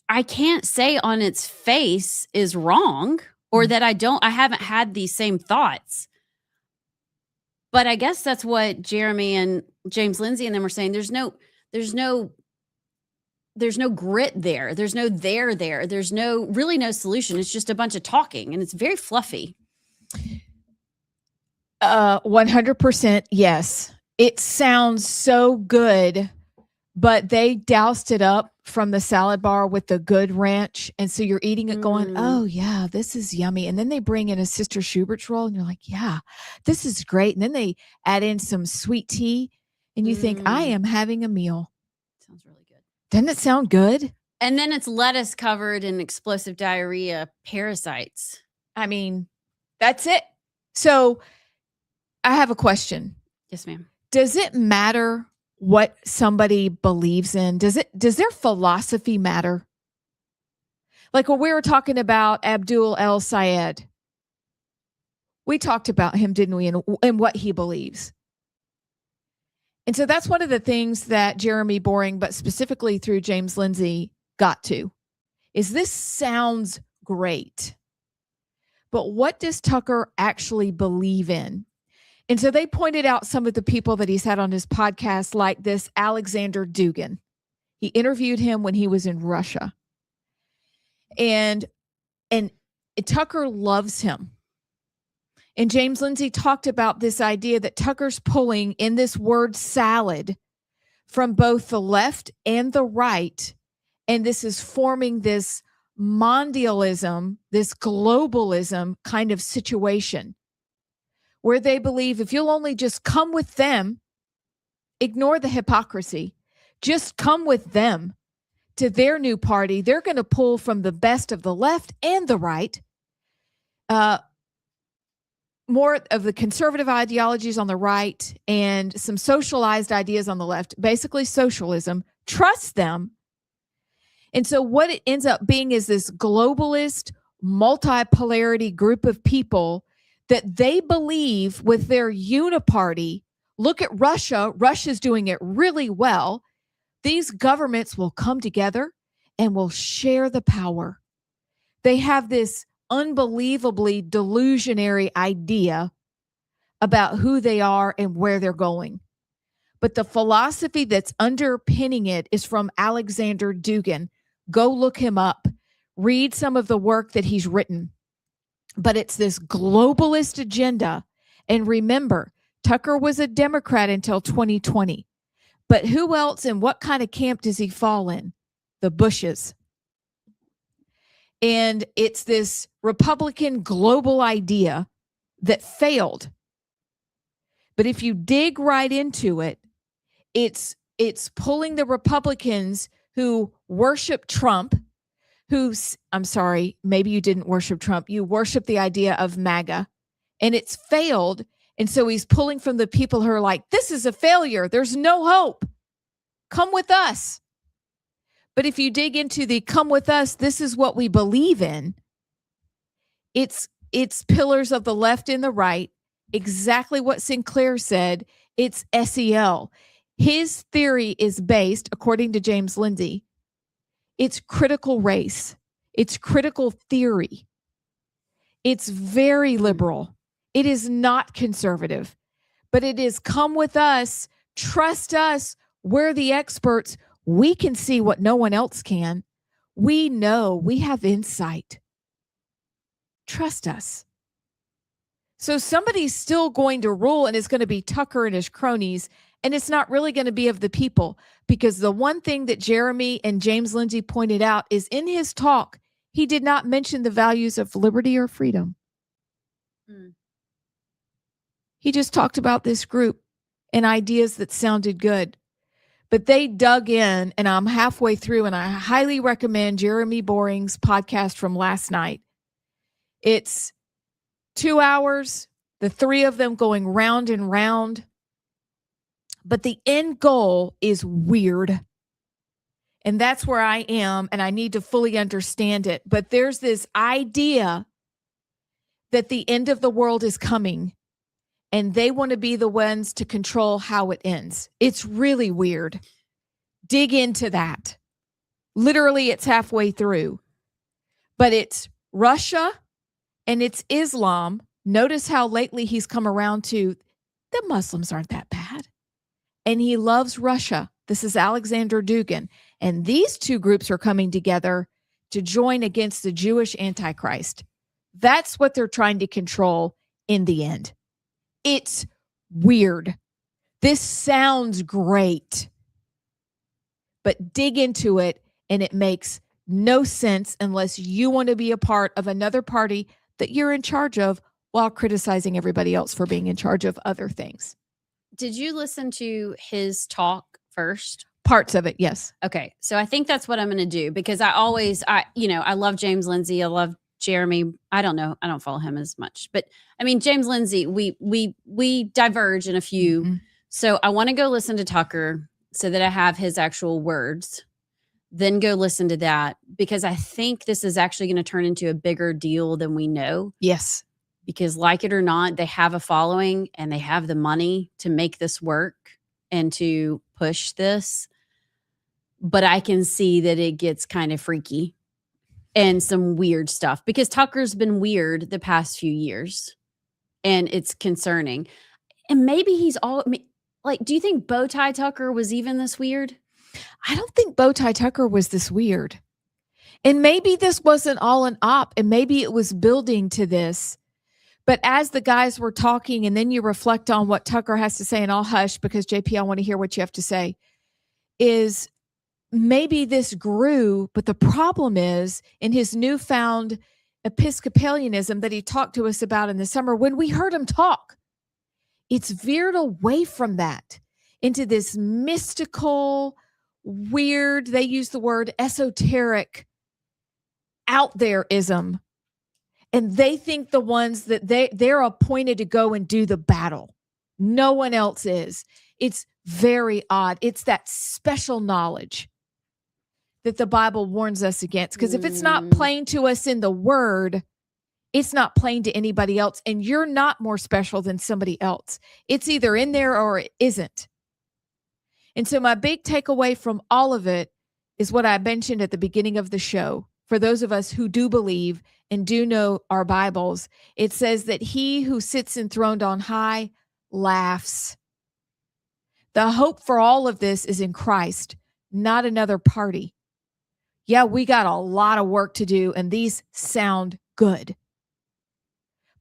I can't say on its face is wrong or that I haven't had these same thoughts. But I guess that's what Jeremy and James Lindsay and them were saying. There's no grit there. There's no there. There's really no solution. It's just a bunch of talking and it's very fluffy. 100% yes. It sounds so good, but they doused it up from the salad bar with the good ranch. And so you're eating it going, oh yeah, this is yummy. And then they bring in a Sister Schubert's roll and you're like, yeah, this is great. And then they add in some sweet tea and you think, I am having a meal. Sounds really good. Doesn't it sound good? And then it's lettuce covered in explosive diarrhea parasites. I mean, that's it. So I have a question. Yes, ma'am. Does it matter what somebody believes in? Does their philosophy matter? Like when we were talking about Abdul El-Sayed, we talked about him, didn't we, and what he believes. And so that's one of the things that Jeremy Boring, but specifically through James Lindsay, got to, is this sounds great, but what does Tucker actually believe in? And so they pointed out some of the people that he's had on his podcast, like this Alexander Dugin. He interviewed him when he was in Russia. And Tucker loves him. And James Lindsay talked about this idea that Tucker's pulling in this word salad from both the left and the right. And this is forming this mondialism, this globalism kind of situation, where they believe if you'll only just come with them, ignore the hypocrisy, just come with them to their new party, they're going to pull from the best of the left and the right, more of the conservative ideologies on the right and some socialized ideas on the left, basically socialism, trust them. And so what it ends up being is this globalist, multipolarity group of people that they believe with their uniparty. Look at Russia. Russia's doing it really well. These governments will come together and will share the power. They have this unbelievably delusionary idea about who they are and where they're going. But the philosophy that's underpinning it is from Alexander Dugin. Go look him up. Read some of the work that he's written. But it's this globalist agenda. And remember, Tucker was a Democrat until 2020. But who else and what kind of camp does he fall in? The Bushes. And it's this Republican global idea that failed. But if you dig right into it, it's pulling the Republicans who worship Trump, I'm sorry, maybe you didn't worship Trump. You worship the idea of MAGA, and it's failed. And so he's pulling from the people who are like, this is a failure. There's no hope. Come with us. But if you dig into the come with us, this is what we believe in. It's pillars of the left and the right. Exactly what Sinclair said. It's SEL. His theory is based, according to James Lindsay, It's critical race. It's critical theory. It's very liberal. It is not conservative, but it is come with us, trust us. We're the experts. We can see what no one else can. We know, we have insight. Trust us. So somebody's still going to rule, and it's going to be Tucker and his cronies, and it's not really going to be of the people, because the one thing that Jeremy and James Lindsay pointed out is in his talk, he did not mention the values of liberty or freedom. He just talked about this group and ideas that sounded good. But they dug in, and I'm halfway through, and I highly recommend Jeremy Boring's podcast from last night. It's 2 hours, the three of them going round and round. But the end goal is weird. And that's where I am, and I need to fully understand it. But there's this idea that the end of the world is coming, and they want to be the ones to control how it ends. It's really weird. Dig into that. Literally, it's halfway through. But it's Russia and it's Islam. Notice how lately he's come around to the Muslims aren't that bad. And he loves Russia. This is Alexander Dugin. And these two groups are coming together to join against the Jewish Antichrist. That's what they're trying to control in the end. It's weird. This sounds great. But dig into it, and it makes no sense unless you want to be a part of another party that you're in charge of while criticizing everybody else for being in charge of other things. Did you listen to his talk first? Parts of it, yes. Okay. So I think that's what I'm going to do, because I love James Lindsay. I love Jeremy. I don't know. I don't follow him as much, but I mean, James Lindsay, we diverge in a few. Mm-hmm. So I want to go listen to Tucker so that I have his actual words, then go listen to that, because I think this is actually going to turn into a bigger deal than we know. Yes. Because like it or not, they have a following and they have the money to make this work and to push this. But I can see that it gets kind of freaky and some weird stuff, because Tucker's been weird the past few years, and it's concerning. And maybe he's all like, do you think Bowtie Tucker was even this weird? I don't think Bowtie Tucker was this weird. And maybe this wasn't all an op, and maybe it was building to this. But as the guys were talking, and then you reflect on what Tucker has to say, and I'll hush because JP, I want to hear what you have to say, is maybe this grew, but the problem is in his newfound Episcopalianism that he talked to us about in the summer, when we heard him talk, it's veered away from that into this mystical, weird, they use the word esoteric, out there-ism. And they think the ones that they're appointed to go and do the battle. No one else is. It's very odd. It's that special knowledge that the Bible warns us against. Because if it's not plain to us in the word, it's not plain to anybody else. And you're not more special than somebody else. It's either in there or it isn't. And so my big takeaway from all of it is what I mentioned at the beginning of the show. For those of us who do believe and do know our Bibles, it says that he who sits enthroned on high laughs. The hope for all of this is in Christ, not another party. Yeah, we got a lot of work to do, and these sound good.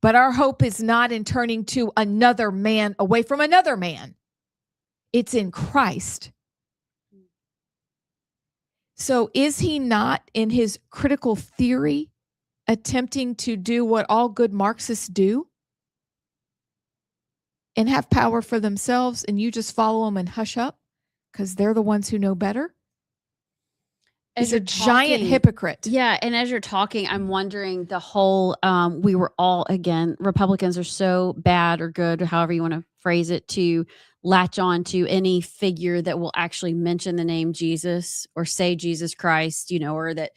But our hope is not in turning to another man away from another man. It's in Christ. So is he not, in his critical theory, attempting to do what all good Marxists do and have power for themselves, and you just follow them and hush up because they're the ones who know better? He's a giant hypocrite. Yeah. And as you're talking, I'm wondering the whole, we were all, again, Republicans are so bad or good, or however you want to phrase it, to latch on to any figure that will actually mention the name Jesus or say Jesus Christ, or that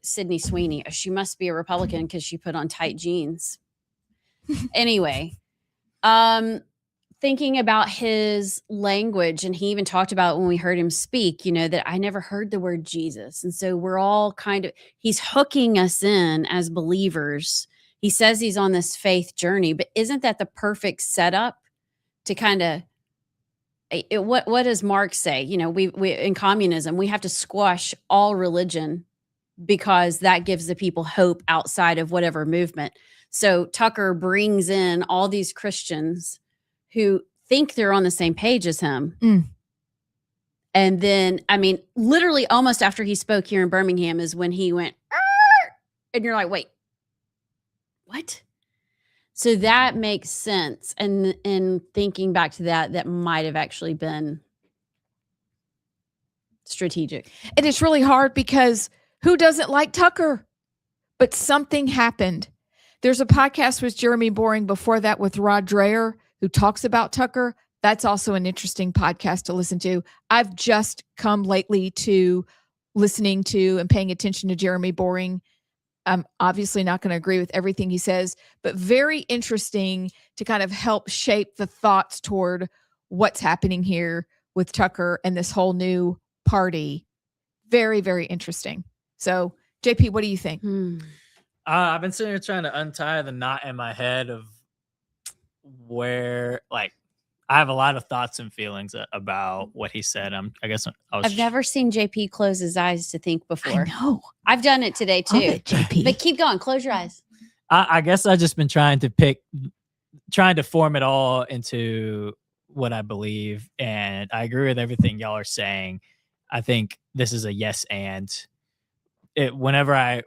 Sydney Sweeney, she must be a Republican because she put on tight jeans. Anyway, thinking about his language, and he even talked about when we heard him speak, that I never heard the word Jesus. And so we're all he's hooking us in as believers. He says he's on this faith journey, but isn't that the perfect setup to kind of, what does Marx say? We in communism, we have to squash all religion because that gives the people hope outside of whatever movement. So Tucker brings in all these Christians who think they're on the same page as him. And then, literally almost after he spoke here in Birmingham is when he went, "Arr!" And you're like, wait, what? So that makes sense. And thinking back to that might have actually been strategic. And it's really hard because who doesn't like Tucker? But something happened. There's a podcast with Jeremy Boring before that with Rod Dreher who talks about Tucker. That's also an interesting podcast to listen to. I've just come lately to listening to and paying attention to Jeremy Boring. I'm obviously not going to agree with everything he says, but very interesting to kind of help shape the thoughts toward what's happening here with Tucker and this whole new party. Very, very interesting. So, JP, what do you think? I've been sitting here trying to untie the knot in my head of where, I have a lot of thoughts and feelings about what he said. I've never seen JP close his eyes to think before. I know. I've done it today too. JP. But keep going. Close your eyes. I guess I've just been trying to form it all into what I believe. And I agree with everything y'all are saying. I think this is a yes and. Whenever I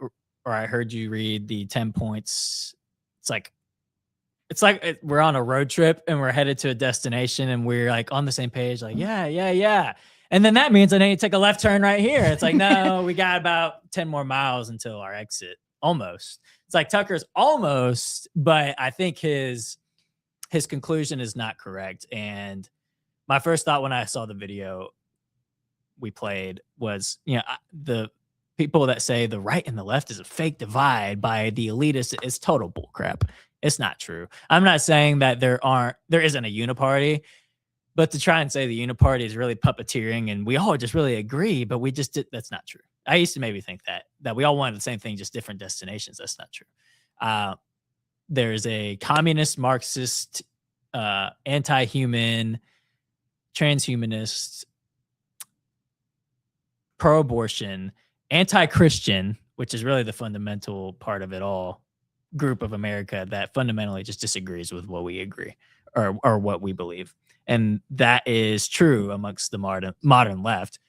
heard you read the 10 points, it's like we're on a road trip and we're headed to a destination and we're on the same page, yeah. And then that means I need to take a left turn right here. It's like, no, we got about 10 more miles until our exit. Almost. It's like Tucker's almost, but I think his conclusion is not correct. And my first thought when I saw the video we played was, the people that say the right and the left is a fake divide by the elitists is total bullcrap. It's not true. I'm not saying that there isn't a uniparty, but to try and say the uniparty is really puppeteering and we all just really agree, but we just did, that's not true. I used to maybe think that we all wanted the same thing, just different destinations. That's not true. There's a communist, Marxist, anti-human, transhumanist, pro-abortion, anti-Christian, which is really the fundamental part of it all, group of America that fundamentally just disagrees with what we agree or what we believe. And that is true amongst the modern left.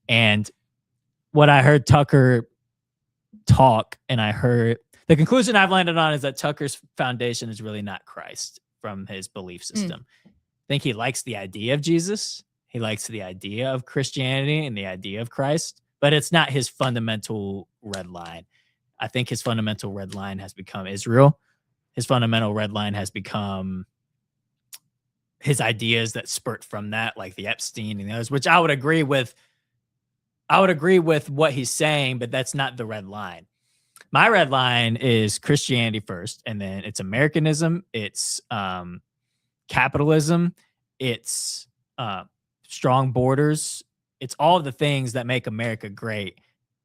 And what I heard Tucker talk, and I heard the conclusion I've landed on is that Tucker's foundation is really not Christ from his belief system. I think he likes the idea of Jesus. He likes the idea of Christianity and the idea of Christ, but it's not his fundamental red line. I think his fundamental red line has become Israel. His fundamental red line has become his ideas that spurt from that, like the Epstein and those, which I would agree with. I would agree with what he's saying, but that's not the red line. My red line is Christianity first, and then it's Americanism, it's capitalism, it's strong borders. It's all the things that make America great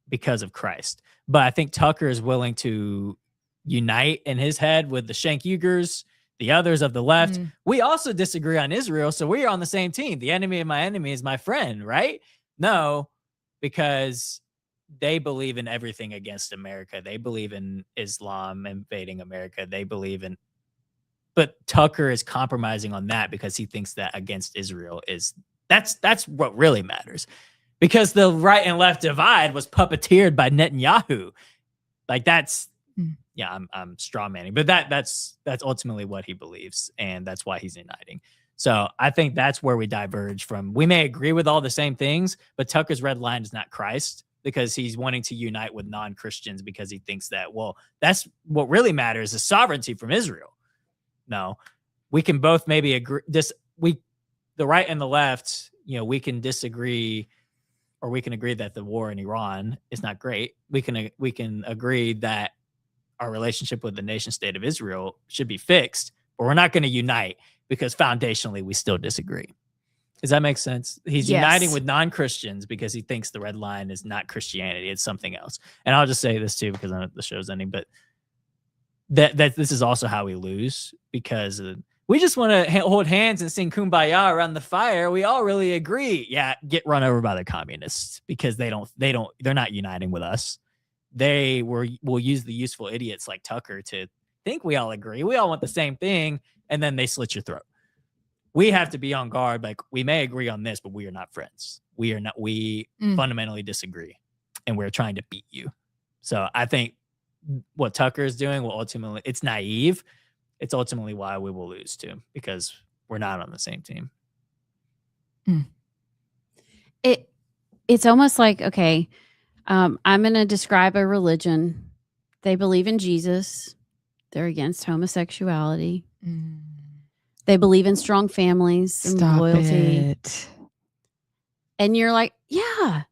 because of Christ. But I think Tucker is willing to unite in his head with the Shank Uyghurs, the others of the left. We also disagree on Israel, so we are on the same team. The enemy of my enemy is my friend, right? No, because they believe in everything against America. They believe in Islam invading America. They believe in, but Tucker is compromising on that because he thinks that against Israel is, that's what really matters. Because the right and left divide was puppeteered by Netanyahu. Like that's, yeah, I'm straw manning, but that's ultimately what he believes. And that's why he's uniting. So I think that's where we diverge from. We may agree with all the same things, but Tucker's red line is not Christ, because he's wanting to unite with non-Christians because he thinks that, well, that's what really matters is sovereignty from Israel. No, we can both maybe agree. The right and the left, we can disagree, or we can agree that the war in Iran is not great. We can agree that our relationship with the nation state of Israel should be fixed, but we're not going to unite. because foundationally we still disagree. Does that make sense? He's uniting with non-Christians because he thinks the red line is not Christianity, it's something else. And I'll just say this too, because I know the show's ending, but that this is also how we lose, because we just want to hold hands and sing Kumbaya around the fire. We all really agree. Yeah, get run over by the communists because they're not uniting with us. They will use the useful idiots like Tucker to think we all agree. We all want the same thing, and then they slit your throat. We have to be on guard. Like, we may agree on this, but we are not friends. We fundamentally disagree, and we're trying to beat you. So I think what Tucker is doing will ultimately, it's naive. It's ultimately why we will lose too, because we're not on the same team. It's almost like, okay, I'm going to describe a religion. They believe in Jesus. They're against homosexuality. They believe in strong families and loyalty. And you're like, yeah.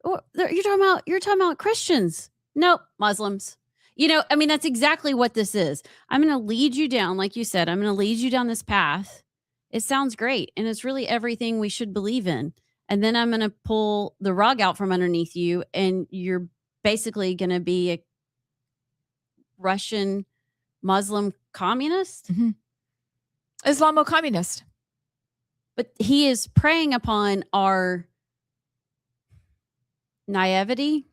Or you're talking about Christians. Nope, Muslims. I mean, that's exactly what this is. I'm going to lead you down, like you said, I'm going to lead you down this path. It sounds great. And it's really everything we should believe in. And then I'm going to pull the rug out from underneath you. And you're basically going to be a Russian Muslim communist. Islamo-communist. But he is preying upon our naivety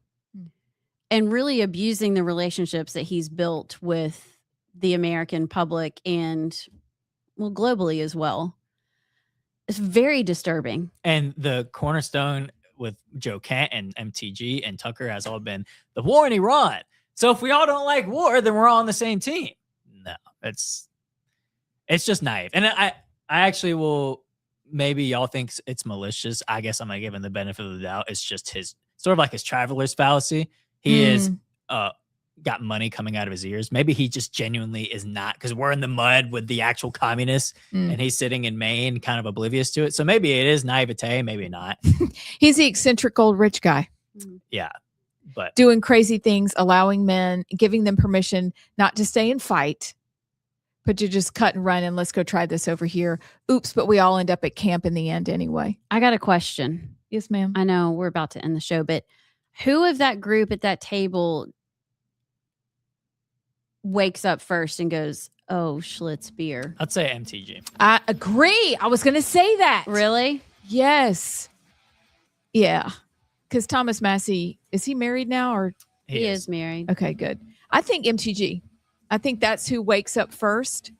and really abusing the relationships that he's built with the American public and, well, globally as well. It's very disturbing. And the cornerstone with Joe Kent and MTG and Tucker has all been the war in Iran. So if we all don't like war, then we're all on the same team. No, it's just naive. And I actually will, maybe y'all think it's malicious. I guess I'm going to give him the benefit of the doubt. It's just his sort of like his traveler's fallacy. He is got money coming out of his ears. Maybe he just genuinely is not, because we're in the mud with the actual communists and he's sitting in Maine kind of oblivious to it. So maybe it is naivete, maybe not. He's the eccentric old rich guy. Yeah. But doing crazy things, allowing men, giving them permission not to stay and fight, but to just cut and run and let's go try this over here. Oops, but we all end up at camp in the end anyway. I got a question. Yes, ma'am. I know we're about to end the show, but who of that group at that table wakes up first and goes, oh, Schlitz beer? I'd say MTG. I agree. I was going to say that. Really? Yes. Yeah. Because Thomas Massey, is he married now or? He is married. Okay, good. I think MTG. I think that's who wakes up first.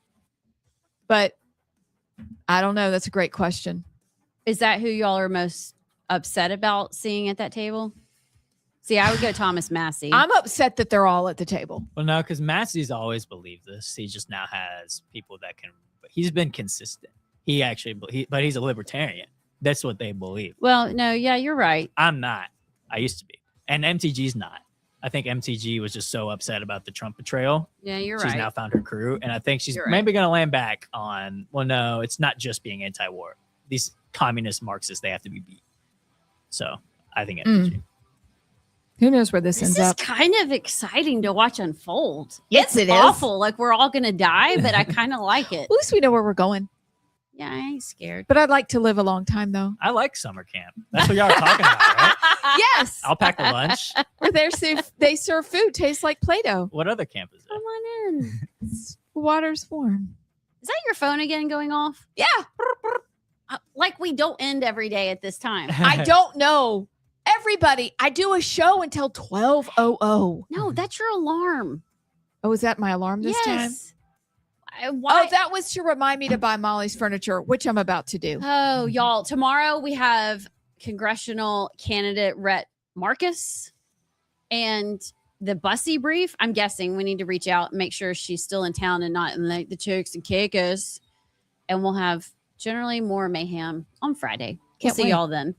But I don't know. That's a great question. Is that who y'all are most upset about seeing at that table? See, I would go Thomas Massey. I'm upset that they're all at the table. Well, no, because Massey's always believed this. He just now has people that can. He's been consistent. But he's a libertarian. That's what they believe. Well, no, yeah, you're right. I'm not. I used to be. And MTG's not. I think MTG was just so upset about the Trump betrayal. Yeah, you're right. She's now found her crew. And I think she's maybe going to land back on, well, no, it's not just being anti-war. These communist Marxists, they have to be beat. So I think MTG. Who knows where this ends up? This is kind of exciting to watch unfold. Yes, it's awful. Like we're all going to die, but I kind of like it. At least we know where we're going. Yeah, I ain't scared. But I'd like to live a long time, though. I like summer camp. That's what y'all are talking about, right? Yes. I'll pack the lunch. Where they serve food, tastes like Play-Doh. What other camp is there? Come on in. Water's warm. Is that your phone again going off? Yeah. Like we don't end every day at this time. I don't know. Everybody, I do a show until 12:00. No, that's your alarm. Oh, is that my alarm this time? Why? Oh, that was to remind me to buy Molly's furniture, which I'm about to do. Oh, y'all. Tomorrow we have congressional candidate Rhett Marcus and the Bussy brief. I'm guessing we need to reach out and make sure she's still in town and not in the Chicks and Cakes. And we'll have generally more mayhem on Friday. We'll see y'all then.